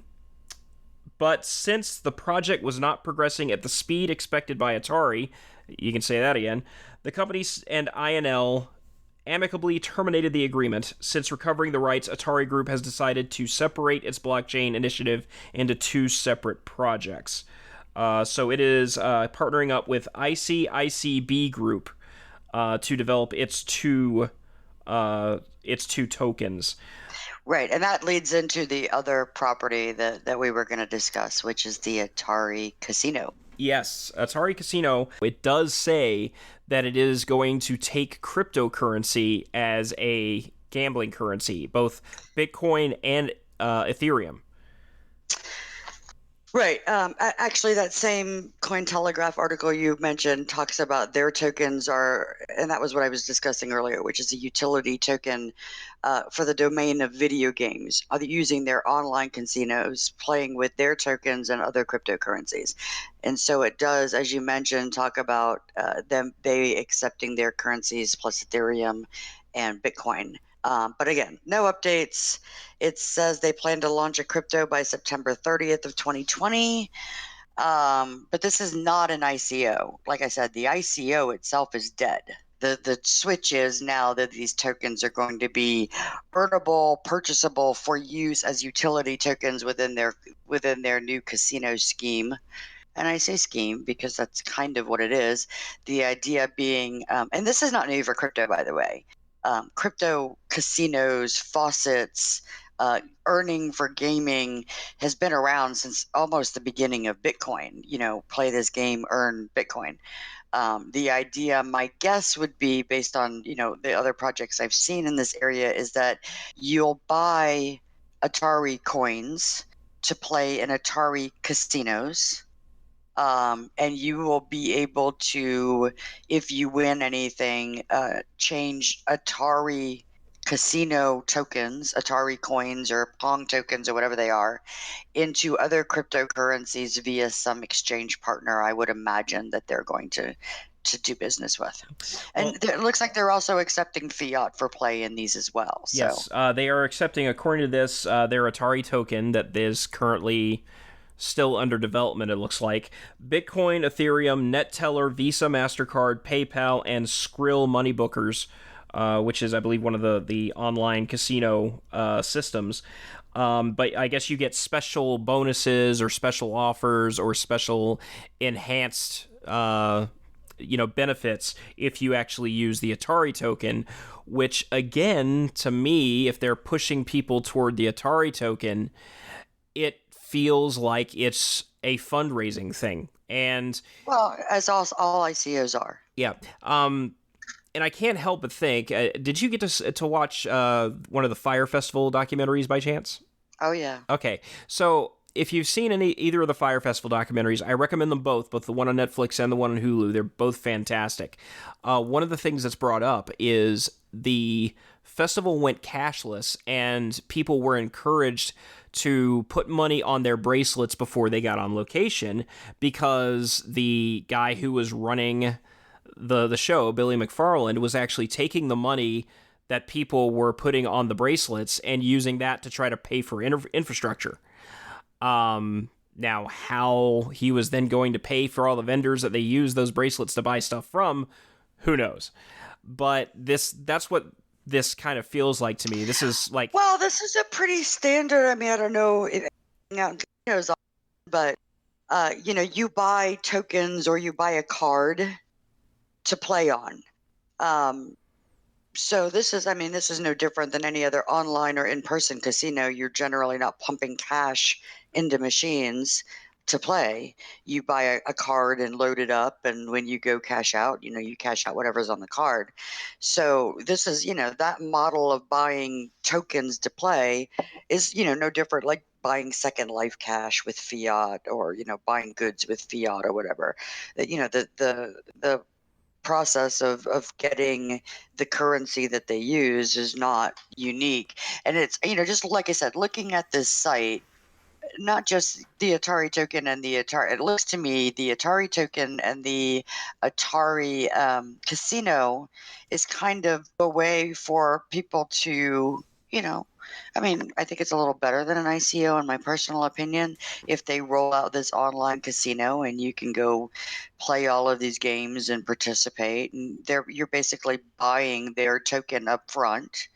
but since the project was not progressing at the speed expected by Atari, you can say that again, the company and INL amicably terminated the agreement. Since recovering the rights, Atari Group has decided to separate its blockchain initiative into two separate projects. So it is partnering up with ICICB Group to develop its two tokens. Right, and that leads into the other property that we were going to discuss, which is the Atari Casino. Yes, Atari Casino, it does say that it is going to take cryptocurrency as a gambling currency, both Bitcoin and Ethereum. Right. Actually, that same Cointelegraph article you mentioned talks about their tokens are, and that was what I was discussing earlier, which is a utility token for the domain of video games, using their online casinos, playing with their tokens and other cryptocurrencies. And so it does, as you mentioned, talk about they accepting their currencies plus Ethereum and Bitcoin. But again, no updates. It says they plan to launch a crypto by September 30th of 2020. But this is not an ICO. Like I said, the ICO itself is dead. The switch is now that these tokens are going to be earnable, purchasable for use as utility tokens within their new casino scheme. And I say scheme because that's kind of what it is. The idea being, and this is not new for crypto, by the way. Crypto casinos, faucets, earning for gaming has been around since almost the beginning of Bitcoin. Play this game, earn Bitcoin. The idea, my guess would be based on, the other projects I've seen in this area, is that you'll buy Atari coins to play in Atari casinos. And you will be able to, if you win anything, change Atari casino tokens, Atari coins or Pong tokens or whatever they are, into other cryptocurrencies via some exchange partner. I would imagine that they're going to do business with. And Well, it looks like they're also accepting fiat for play in these as well. So yes, they are accepting, according to this, their Atari token that is currently still under development, it looks like. Bitcoin, Ethereum, NetTeller, Visa, MasterCard, PayPal, and Skrill money bookers, which is, I believe, one of the online casino systems. But I guess you get special bonuses or special offers or special enhanced benefits if you actually use the Atari token, which again, to me, if they're pushing people toward the Atari token, it feels like it's a fundraising thing. And well, as all ICOs are. yeah, and I can't help but think, did you get to watch one of the Fire Festival documentaries by chance? Oh yeah. Okay, so if you've seen either of the Fire Festival documentaries, I recommend them both the one on Netflix and the one on Hulu. They're both fantastic. One of the things that's brought up is the festival went cashless, and people were encouraged to put money on their bracelets before they got on location because the guy who was running the show, Billy McFarland, was actually taking the money that people were putting on the bracelets and using that to try to pay for infrastructure. Now, how he was then going to pay for all the vendors that they use those bracelets to buy stuff from, who knows? But that's what this kind of feels like to me. This is like, well, this is a pretty standard. I mean, I don't know if out casinos, but you buy tokens or you buy a card to play on. So this is no different than any other online or in-person casino. You're generally not pumping cash into machines to play. You buy a card and load it up, and when you go cash out, you cash out whatever's on the card. So this is, that model of buying tokens to play is, no different, like buying Second Life cash with fiat, or buying goods with fiat or whatever. The process of getting the currency that they use is not unique. And it's, just like I said, looking at this site, not just the Atari token and the Atari, it looks to me the Atari token and the Atari casino is kind of a way for people to, I think it's a little better than an ICO in my personal opinion. If they roll out this online casino and you can go play all of these games and participate, and you're basically buying their token up front,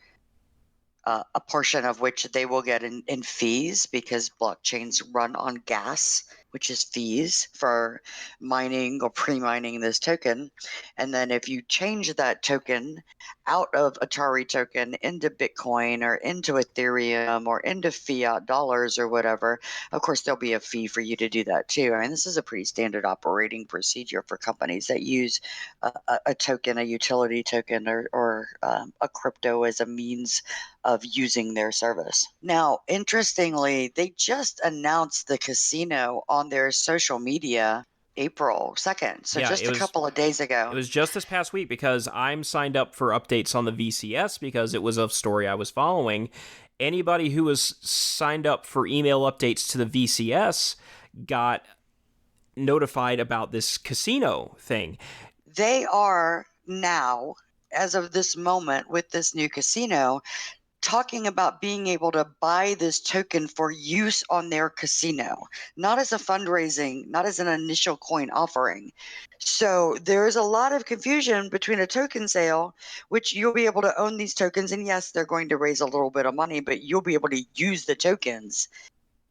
a portion of which they will get in fees because blockchains run on gas which is fees for mining or pre-mining this token. And then if you change that token out of Atari token into Bitcoin or into Ethereum or into fiat dollars or whatever, of course, there'll be a fee for you to do that too. I mean, this is a pretty standard operating procedure for companies that use a token, a utility token, or a crypto as a means of using their service. Now, interestingly, they just announced the casino on their social media April 2nd, so Yeah, just a couple of days it ago. was just this past week because I'm signed up for updates on the VCS because it was a story I was following. Anybody who was signed up for email updates to the VCS got notified about this casino thing. They are now, as of this moment with this new casino, talking about being able to buy this token for use on their casino, not as a fundraising, not as an initial coin offering. So there is a lot of confusion between a token sale, which you'll be able to own these tokens, and yes, they're going to raise a little bit of money, but you'll be able to use the tokens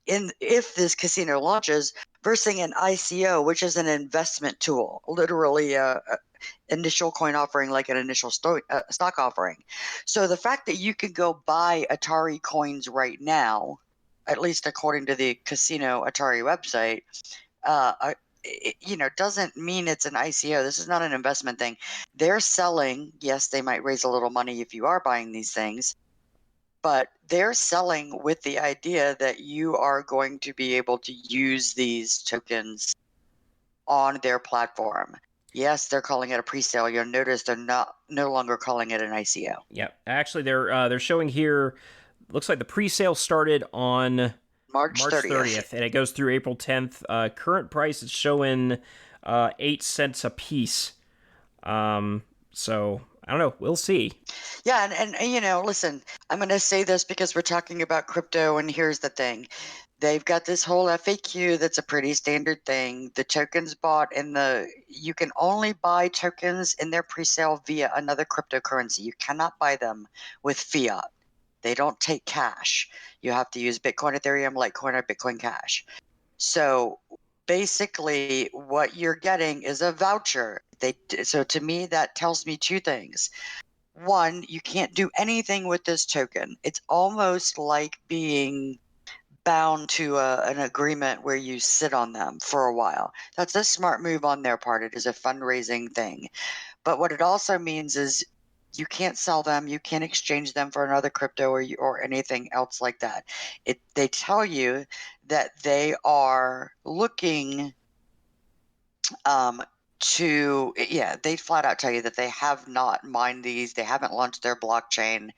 if this casino launches, versus an ICO, which is an investment tool, literally a initial coin offering, like an initial stock offering. So the fact that you can go buy Atari coins right now, at least according to the casino Atari website, doesn't mean it's an ICO. This is not an investment thing. They're selling. Yes, they might raise a little money if you are buying these things, but they're selling with the idea that you are going to be able to use these tokens on their platform. Yes, they're calling it a pre-sale. You'll notice they're no longer calling it an ICO. Yeah, actually, they're showing here. Looks like the pre-sale started on March March 30th. 30th, and it goes through April 10th. Current price is showing 8 cents a piece. So I don't know. We'll see. Yeah, and listen, I'm going to say this because we're talking about crypto, and here's the thing. They've got this whole FAQ that's a pretty standard thing. The tokens bought you can only buy tokens in their pre-sale via another cryptocurrency. You cannot buy them with fiat. They don't take cash. You have to use Bitcoin, Ethereum, Litecoin, or Bitcoin Cash. So basically, what you're getting is a voucher. So to me, that tells me two things. One, you can't do anything with this token. It's almost like being bound to an agreement where you sit on them for a while. That's a smart move on their part. It is a fundraising thing. But what it also means is you can't sell them, you can't exchange them for another crypto or anything else like that. They tell you that they are looking they flat out tell you that they have not mined these, they haven't launched their blockchain.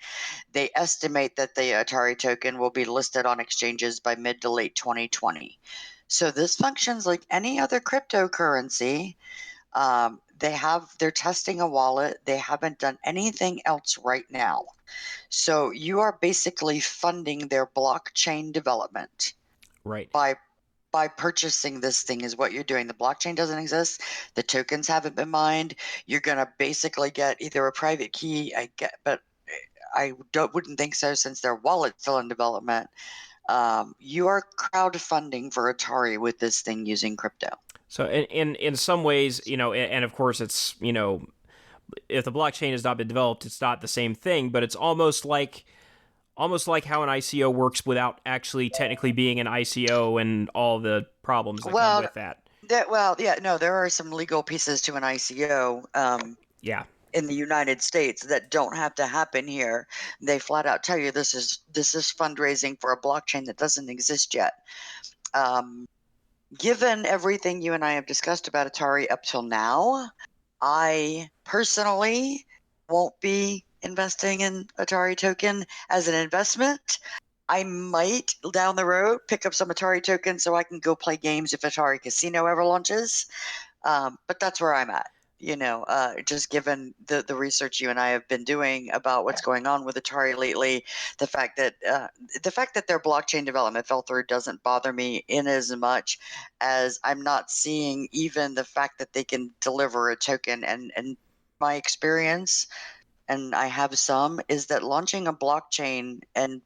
They estimate that the Atari token will be listed on exchanges by mid to late 2020. So this functions like any other cryptocurrency. They're testing a wallet. They haven't done anything else right now. So you are basically funding their blockchain development Right. by purchasing this thing is what you're doing. The blockchain doesn't exist. The tokens haven't been mined. You're gonna basically get either a private key, but wouldn't think so since their wallet's still in development. You are crowdfunding for Atari with this thing using crypto. So in some ways, and of course, it's if the blockchain has not been developed, it's not the same thing. But it's almost like how an ICO works without actually technically being an ICO and all the problems that come Well, with that. yeah, no, there are some legal pieces to an ICO. Yeah. In the United States that don't have to happen here. They flat out tell you this is fundraising for a blockchain that doesn't exist yet. Given everything you and I have discussed about Atari up till now, I personally won't be investing in Atari token as an investment. I might down the road pick up some Atari tokens so I can go play games if Atari Casino ever launches. But that's where I'm at. Just given the research you and I have been doing about what's going on with Atari lately, the fact that their blockchain development fell through doesn't bother me in as much as I'm not seeing even the fact that they can deliver a token. And my experience, and I have some, is that launching a blockchain and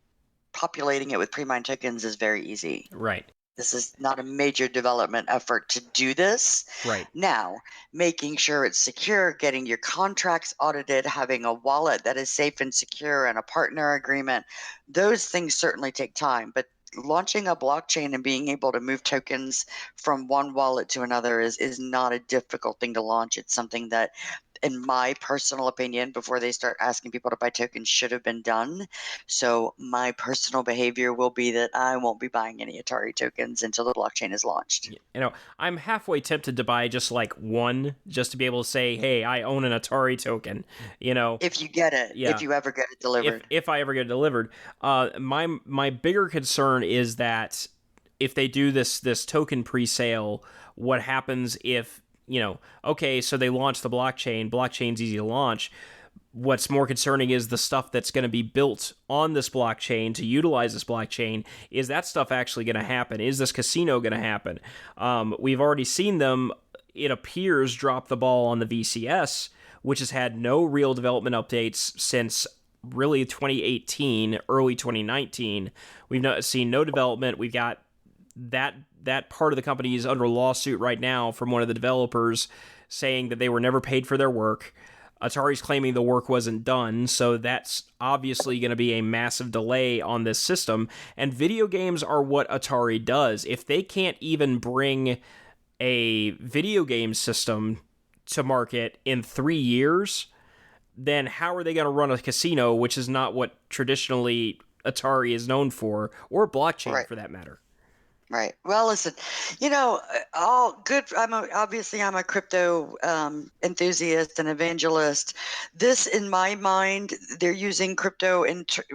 populating it with pre-mined tokens is very easy. Right. This is not a major development effort to do this. Right. Now, making sure it's secure, getting your contracts audited, having a wallet that is safe and secure, and a partner agreement, those things certainly take time. But launching a blockchain and being able to move tokens from one wallet to another is not a difficult thing to launch. It's something that, in my personal opinion, before they start asking people to buy tokens, should have been done. So my personal behavior will be that I won't be buying any Atari tokens until the blockchain is launched. I'm halfway tempted to buy just like one, just to be able to say, hey, I own an Atari token. If you get it, if Yeah. you ever get it if delivered. if I ever get it delivered. My bigger concern is that if they do this token pre-sale, what happens if, okay, so they launch the blockchain. Blockchain's easy to launch. What's more concerning is the stuff that's going to be built on this blockchain to utilize this blockchain. Is that stuff actually going to happen? Is this casino going to happen? We've already seen them, it appears, drop the ball on the VCS, which has had no real development updates since really 2018, early 2019. We've not seen no development. We've got that part of the company is under lawsuit right now from one of the developers saying that they were never paid for their work. Atari's claiming the work wasn't done, so that's obviously going to be a massive delay on this system. And video games are what Atari does. If they can't even bring a video game system to market in 3 years, then how are they going to run a casino, which is not what traditionally Atari is known for, or blockchain Right. for that matter? Right. Well, listen, all good. Obviously I'm a crypto enthusiast and evangelist. This, in my mind, they're using crypto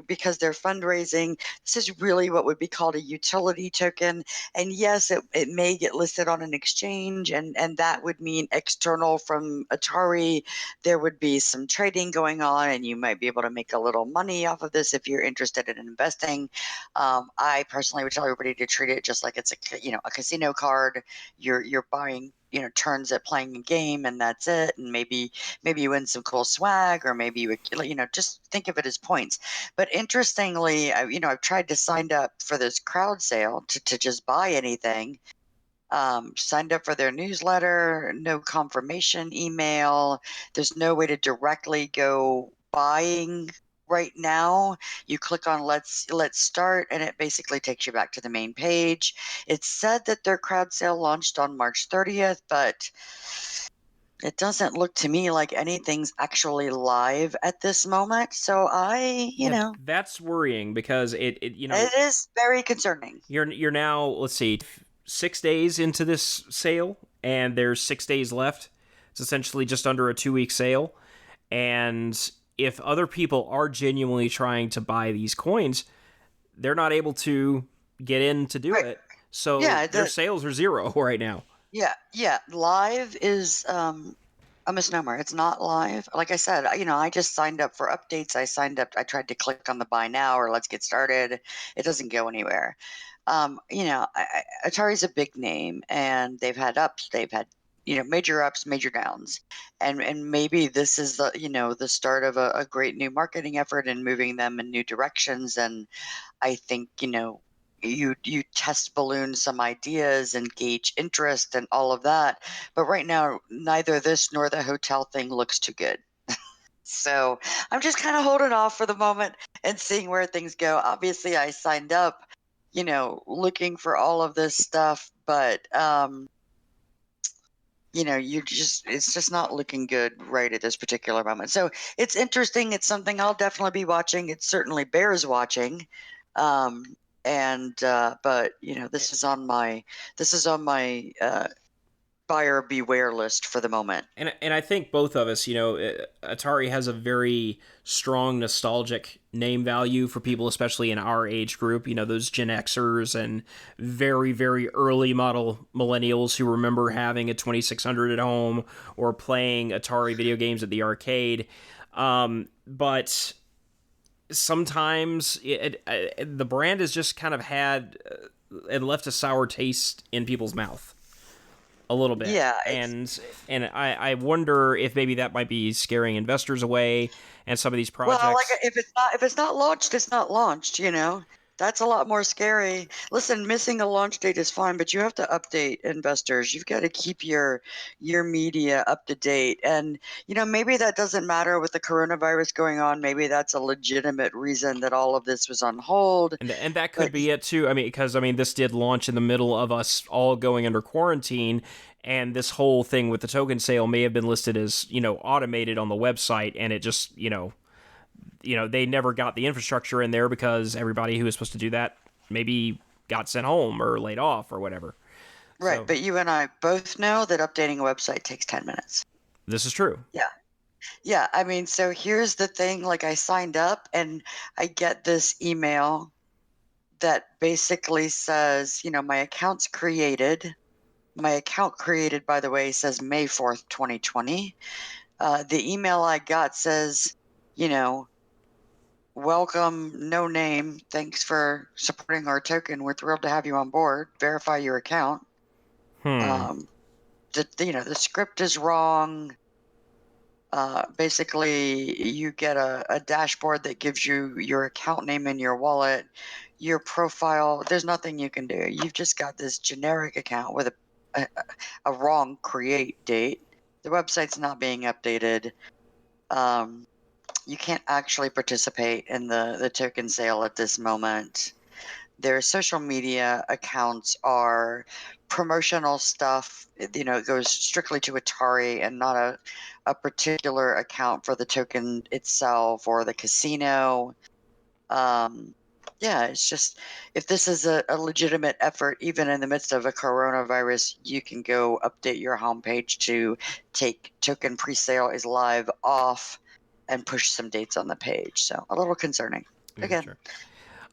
because they're fundraising. This is really what would be called a utility token. And yes, it may get listed on an exchange, and that would mean external from Atari. There would be some trading going on, and you might be able to make a little money off of this if you're interested in investing. I personally would tell everybody to treat it just like it's a casino card. You're buying turns at playing a game, and that's it. And maybe you win some cool swag, or maybe you just think of it as points. But interestingly, I've tried to sign up for this crowd sale to just buy anything. Signed up for their newsletter, no confirmation email. There's no way to directly go buying right now. You click on let's start, and it basically takes you back to the main page. It said that their crowd sale launched on March 30th, but it doesn't look to me like anything's actually live at this moment. So That's worrying because it it is very concerning. you're now, let's see, 6 days into this sale, and there's 6 days left. It's essentially just under a 2-week sale, and if other people are genuinely trying to buy these coins, they're not able to get in to do it. So their sales are zero right now. Yeah. Live is a misnomer. It's not live. Like I said, I just signed up for updates. I tried to click on the buy now or let's get started. It doesn't go anywhere. Atari's a big name, and they've had ups, they've had major ups, major downs, and maybe this is the start of a great new marketing effort and moving them in new directions. And I think you test balloon some ideas and gauge interest and all of that. But right now, neither this nor the hotel thing looks too good. So I'm just kind of holding off for the moment and seeing where things go. Obviously, I signed up, looking for all of this stuff, but it's just not looking good right at this particular moment. So it's interesting. It's something I'll definitely be watching. It certainly bears watching. But this is on my buyer beware list for the moment. And I think both of us, Atari has a very strong nostalgic name value for people, especially in our age group, those Gen Xers and very, very early model millennials who remember having a 2600 at home or playing Atari video games at the arcade. But sometimes the brand has just kind of had and left a sour taste in people's mouth a little bit. Yeah. And I wonder if maybe that might be scaring investors away and some of these projects. Well, like if it's not launched, it's not launched, That's a lot more scary. Listen, missing a launch date is fine, but you have to update investors. You've got to keep your media up to date. And maybe that doesn't matter with the coronavirus going on. Maybe that's a legitimate reason that all of this was on hold. And that could But be it too. I mean, because this did launch in the middle of us all going under quarantine, and this whole thing with the token sale may have been listed as automated on the website, and it just they never got the infrastructure in there because everybody who was supposed to do that maybe got sent home or laid off or whatever. right, but you and I both know that updating a website takes 10 minutes. This is true. Yeah. Yeah, I mean, so here's the thing, like I signed up and I get this email that basically says, my account's created. My account created, by the way, says May 4th, 2020. The email I got says, welcome, no name. Thanks for supporting our token. We're thrilled to have you on board. Verify your account. The script is wrong. Basically, you get a dashboard that gives you your account name and your wallet, your profile. There's nothing you can do. You've just got this generic account with a wrong create date. The website's not being updated. You can't actually participate in the token sale at this moment. Their social media accounts are promotional stuff. It goes strictly to Atari and not a particular account for the token itself or the casino. Yeah, it's just, if this is a legitimate effort, even in the midst of a coronavirus, you can go update your homepage to take token presale is live off and push some dates on the page. So a little concerning. Again,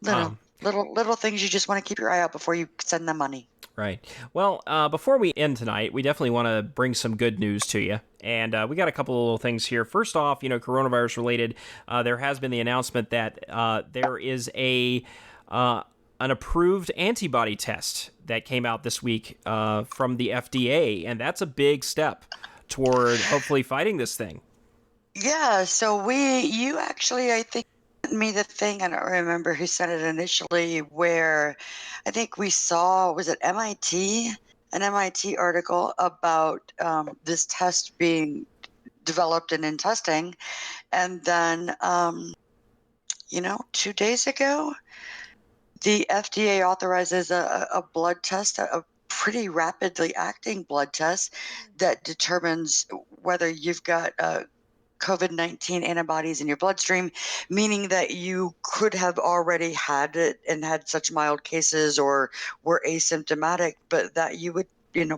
Sure. little things you just want to keep your eye out before you send them money. Right. Well, before we end tonight, we definitely want to bring some good news to you. And we got a couple of little things here. First off, coronavirus related, there has been the announcement that there is an approved antibody test that came out this week from the FDA. And that's a big step toward hopefully fighting this thing. Yeah. So you actually, I think, me the thing, I don't remember who sent it initially, where I think we saw, was it MIT, an MIT article about this test being developed and in testing, and then 2 days ago the FDA authorizes a blood test, a pretty rapidly acting blood test that determines whether you've got COVID-19 antibodies in your bloodstream, meaning that you could have already had it and had such mild cases or were asymptomatic, but that you would, in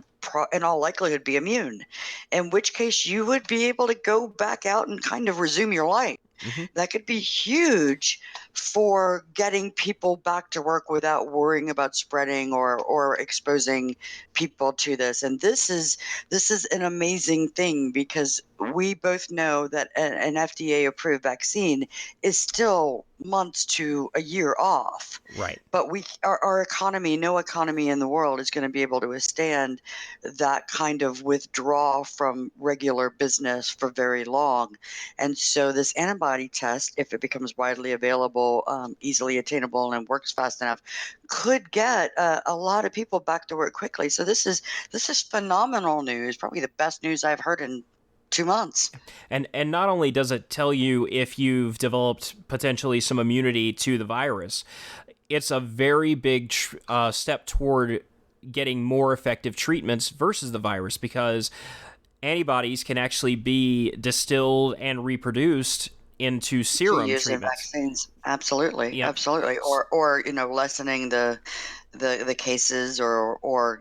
all likelihood be immune, in which case you would be able to go back out and kind of resume your life. Mm-hmm. That could be huge for getting people back to work without worrying about spreading or exposing people to this. And this is an amazing thing, because we both know that an FDA approved vaccine is still months to a year off. Right. But our economy, no economy in the world is going to be able to withstand that kind of withdrawal from regular business for very long. And so this antibody test, if it becomes widely available, easily attainable, and works fast enough, could get a lot of people back to work quickly. So this is phenomenal news, probably the best news I've heard in 2 months. And not only does it tell you if you've developed potentially some immunity to the virus, it's a very big step toward getting more effective treatments versus the virus, because antibodies can actually be distilled and reproduced into serum to use in treatments. vaccines. Absolutely. Yep. Absolutely. Or lessening the cases, or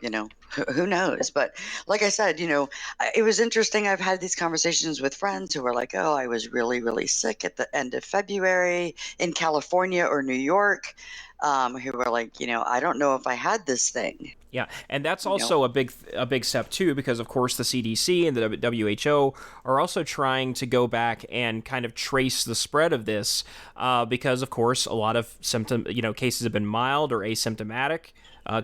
who knows. But like I said, it was interesting. I've had these conversations with friends who were like, oh, I was really, really sick at the end of February in California or New York, who were like, I don't know if I had this thing. Yeah, and that's also a big step too, because of course the CDC and the WHO are also trying to go back and kind of trace the spread of this, because of course a lot of cases have been mild or asymptomatic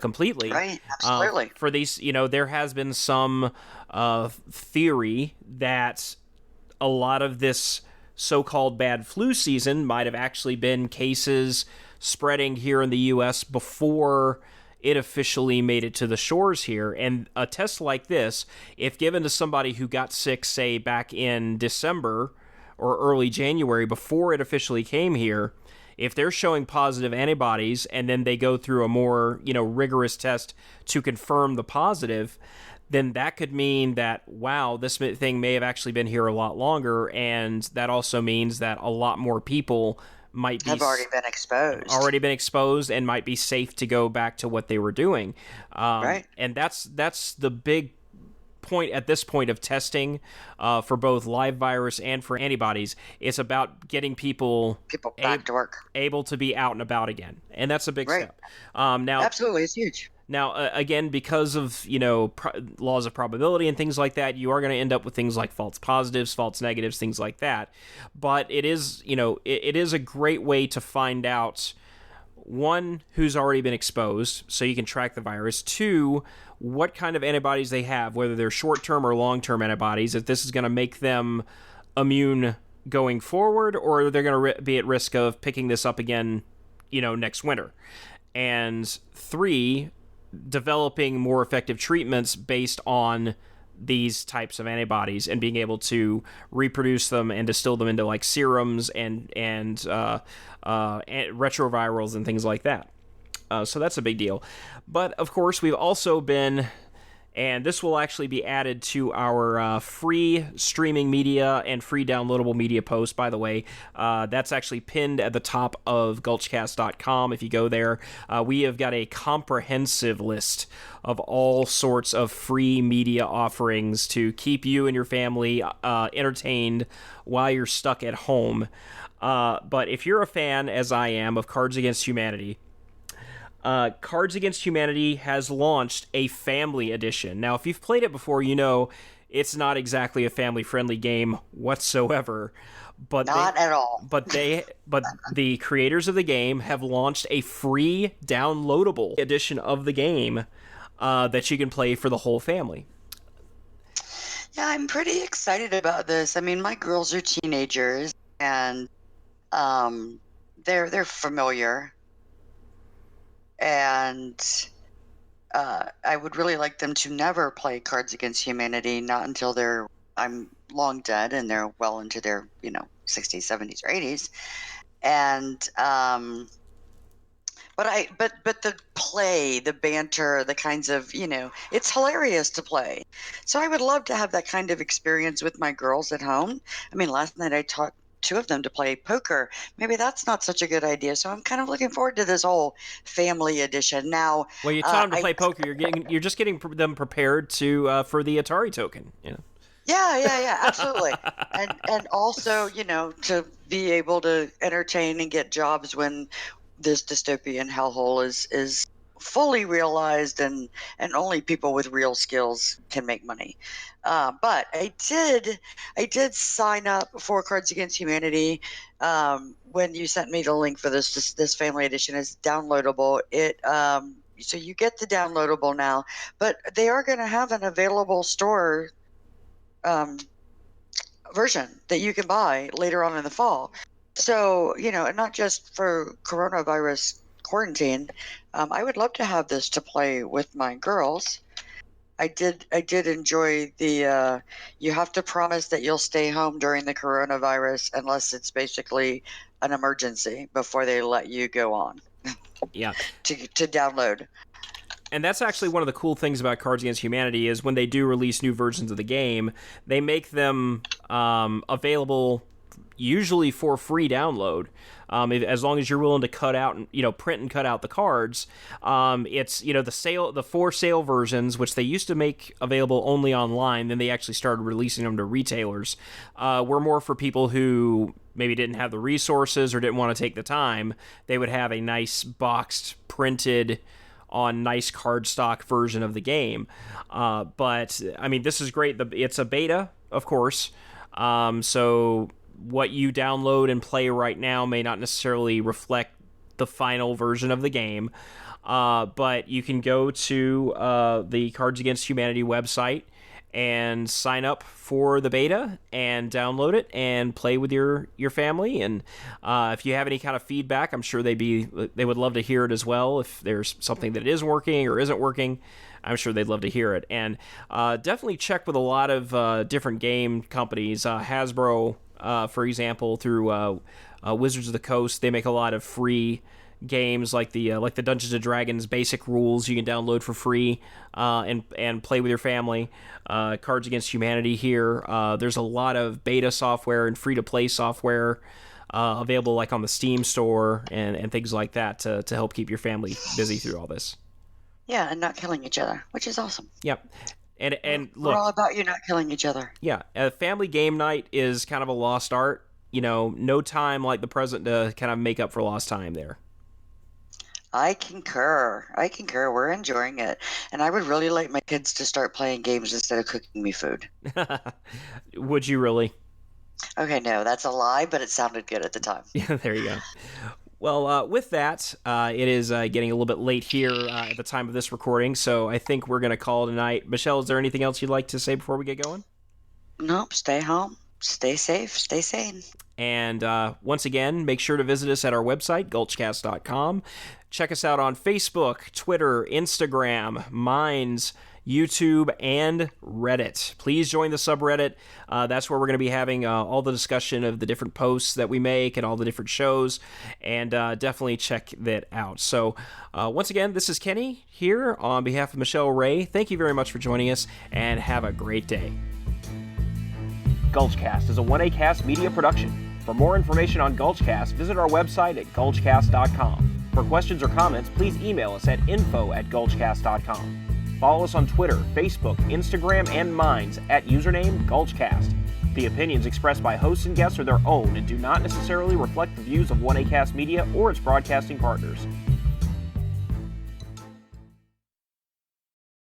completely. Right, absolutely. For these, there has been some theory that a lot of this so-called bad flu season might have actually been cases spreading here in the U.S. before it officially made it to the shores here. And a test like this, if given to somebody who got sick, say, back in December or early January before it officially came here, if they're showing positive antibodies and then they go through a more, rigorous test to confirm the positive, then that could mean that, wow, this thing may have actually been here a lot longer, and that also means that a lot more people might be have already been exposed and might be safe to go back to what they were doing. Right. And that's the big point at this point of testing for both live virus and for antibodies. It's about getting people back to work, able to be out and about again, and that's a big step. Now, absolutely, it's huge. Now, again, because of laws of probability and things like that, you are going to end up with things like false positives, false negatives, things like that. But it is it is a great way to find out, one, who's already been exposed, so you can track the virus. Two, what kind of antibodies they have, whether they're short-term or long-term antibodies, if this is going to make them immune going forward, or they're going to be at risk of picking this up again, next winter. And three, developing more effective treatments based on these types of antibodies and being able to reproduce them and distill them into like serums and retrovirals and things like that. So that's a big deal. But of course, we've also been, and this will actually be added to our free streaming media and free downloadable media post, by the way. That's actually pinned at the top of Gulchcast.com. If you go there, we have got a comprehensive list of all sorts of free media offerings to keep you and your family entertained while you're stuck at home. But if you're a fan, as I am, of Cards Against Humanity, Cards Against Humanity has launched a family edition. Now, if you've played it before, it's not exactly a family-friendly game whatsoever. But not at all. But the creators of the game have launched a free downloadable edition of the game that you can play for the whole family. Yeah, I'm pretty excited about this. I mean, my girls are teenagers, and they're familiar. And I would really like them to never play Cards Against Humanity, not until I'm long dead and they're well into their 60s, 70s, or 80s. And but the play, the banter, the kinds of it's hilarious to play. So I would love to have that kind of experience with my girls at home. I mean, last night I taught two of them to play poker. Maybe that's not such a good idea. So I'm kind of looking forward to this whole family edition. Now, well, you taught them to play poker. You're just getting them prepared to for the Atari token. Yeah, absolutely. and also, to be able to entertain and get jobs when this dystopian hellhole is fully realized and only people with real skills can make money. But I did sign up for Cards Against Humanity when you sent me the link for this family edition. Is downloadable. So you get the downloadable now, but they are going to have an available store version that you can buy later on in the fall. So, and not just for coronavirus quarantine. I would love to have this to play with my girls. I did enjoy the you have to promise that you'll stay home during the coronavirus unless it's basically an emergency before they let you go on. Yeah. to download. And that's actually one of the cool things about Cards Against Humanity is when they do release new versions of the game, they make them available usually for free download. As long as you're willing to cut out, print and cut out the cards. It's, the for sale versions, which they used to make available only online, then they actually started releasing them to retailers, were more for people who maybe didn't have the resources or didn't want to take the time. They would have a nice boxed, printed on nice cardstock version of the game. But, I mean, this is great. It's a beta, of course. So what you download and play right now may not necessarily reflect the final version of the game. But you can go to the Cards Against Humanity website and sign up for the beta and download it and play with your family. And if you have any kind of feedback, I'm sure they would love to hear it as well. If there's something that is working or isn't working, I'm sure they'd love to hear it. And definitely check with a lot of different game companies. Hasbro, for example, through Wizards of the Coast, they make a lot of free games like the Dungeons and Dragons basic rules you can download for free and play with your family. Cards Against Humanity here. There's a lot of beta software and free-to-play software available like on the Steam store and things like that to help keep your family busy through all this. Yeah, and not killing each other, which is awesome. Yep. And we're look, all about you not killing each other. Yeah, a family game night is kind of a lost art. No time like the present to kind of make up for lost time there. I concur. We're enjoying it. And I would really like my kids to start playing games instead of cooking me food. Would you really? Okay, no, that's a lie, but it sounded good at the time. Yeah, there you go. Well, with that, it is getting a little bit late here at the time of this recording, so I think we're going to call it a night. Michelle, is there anything else you'd like to say before we get going? Nope, stay home, stay safe, stay sane. And once again, make sure to visit us at our website, Gulchcast.com. Check us out on Facebook, Twitter, Instagram, Minds, YouTube, and Reddit. Please join the subreddit. That's where we're going to be having all the discussion of the different posts that we make and all the different shows, and definitely check that out. So once again, this is Kenny here on behalf of Michelle Ray. Thank you very much for joining us, and have a great day. Gulchcast is a 1ACast media production. For more information on Gulchcast, visit our website at Gulchcast.com. For questions or comments, please email us at info@Gulchcast.com. Follow us on Twitter, Facebook, Instagram, and Minds at username Gulchcast. The opinions expressed by hosts and guests are their own and do not necessarily reflect the views of 1ACast Media or its broadcasting partners.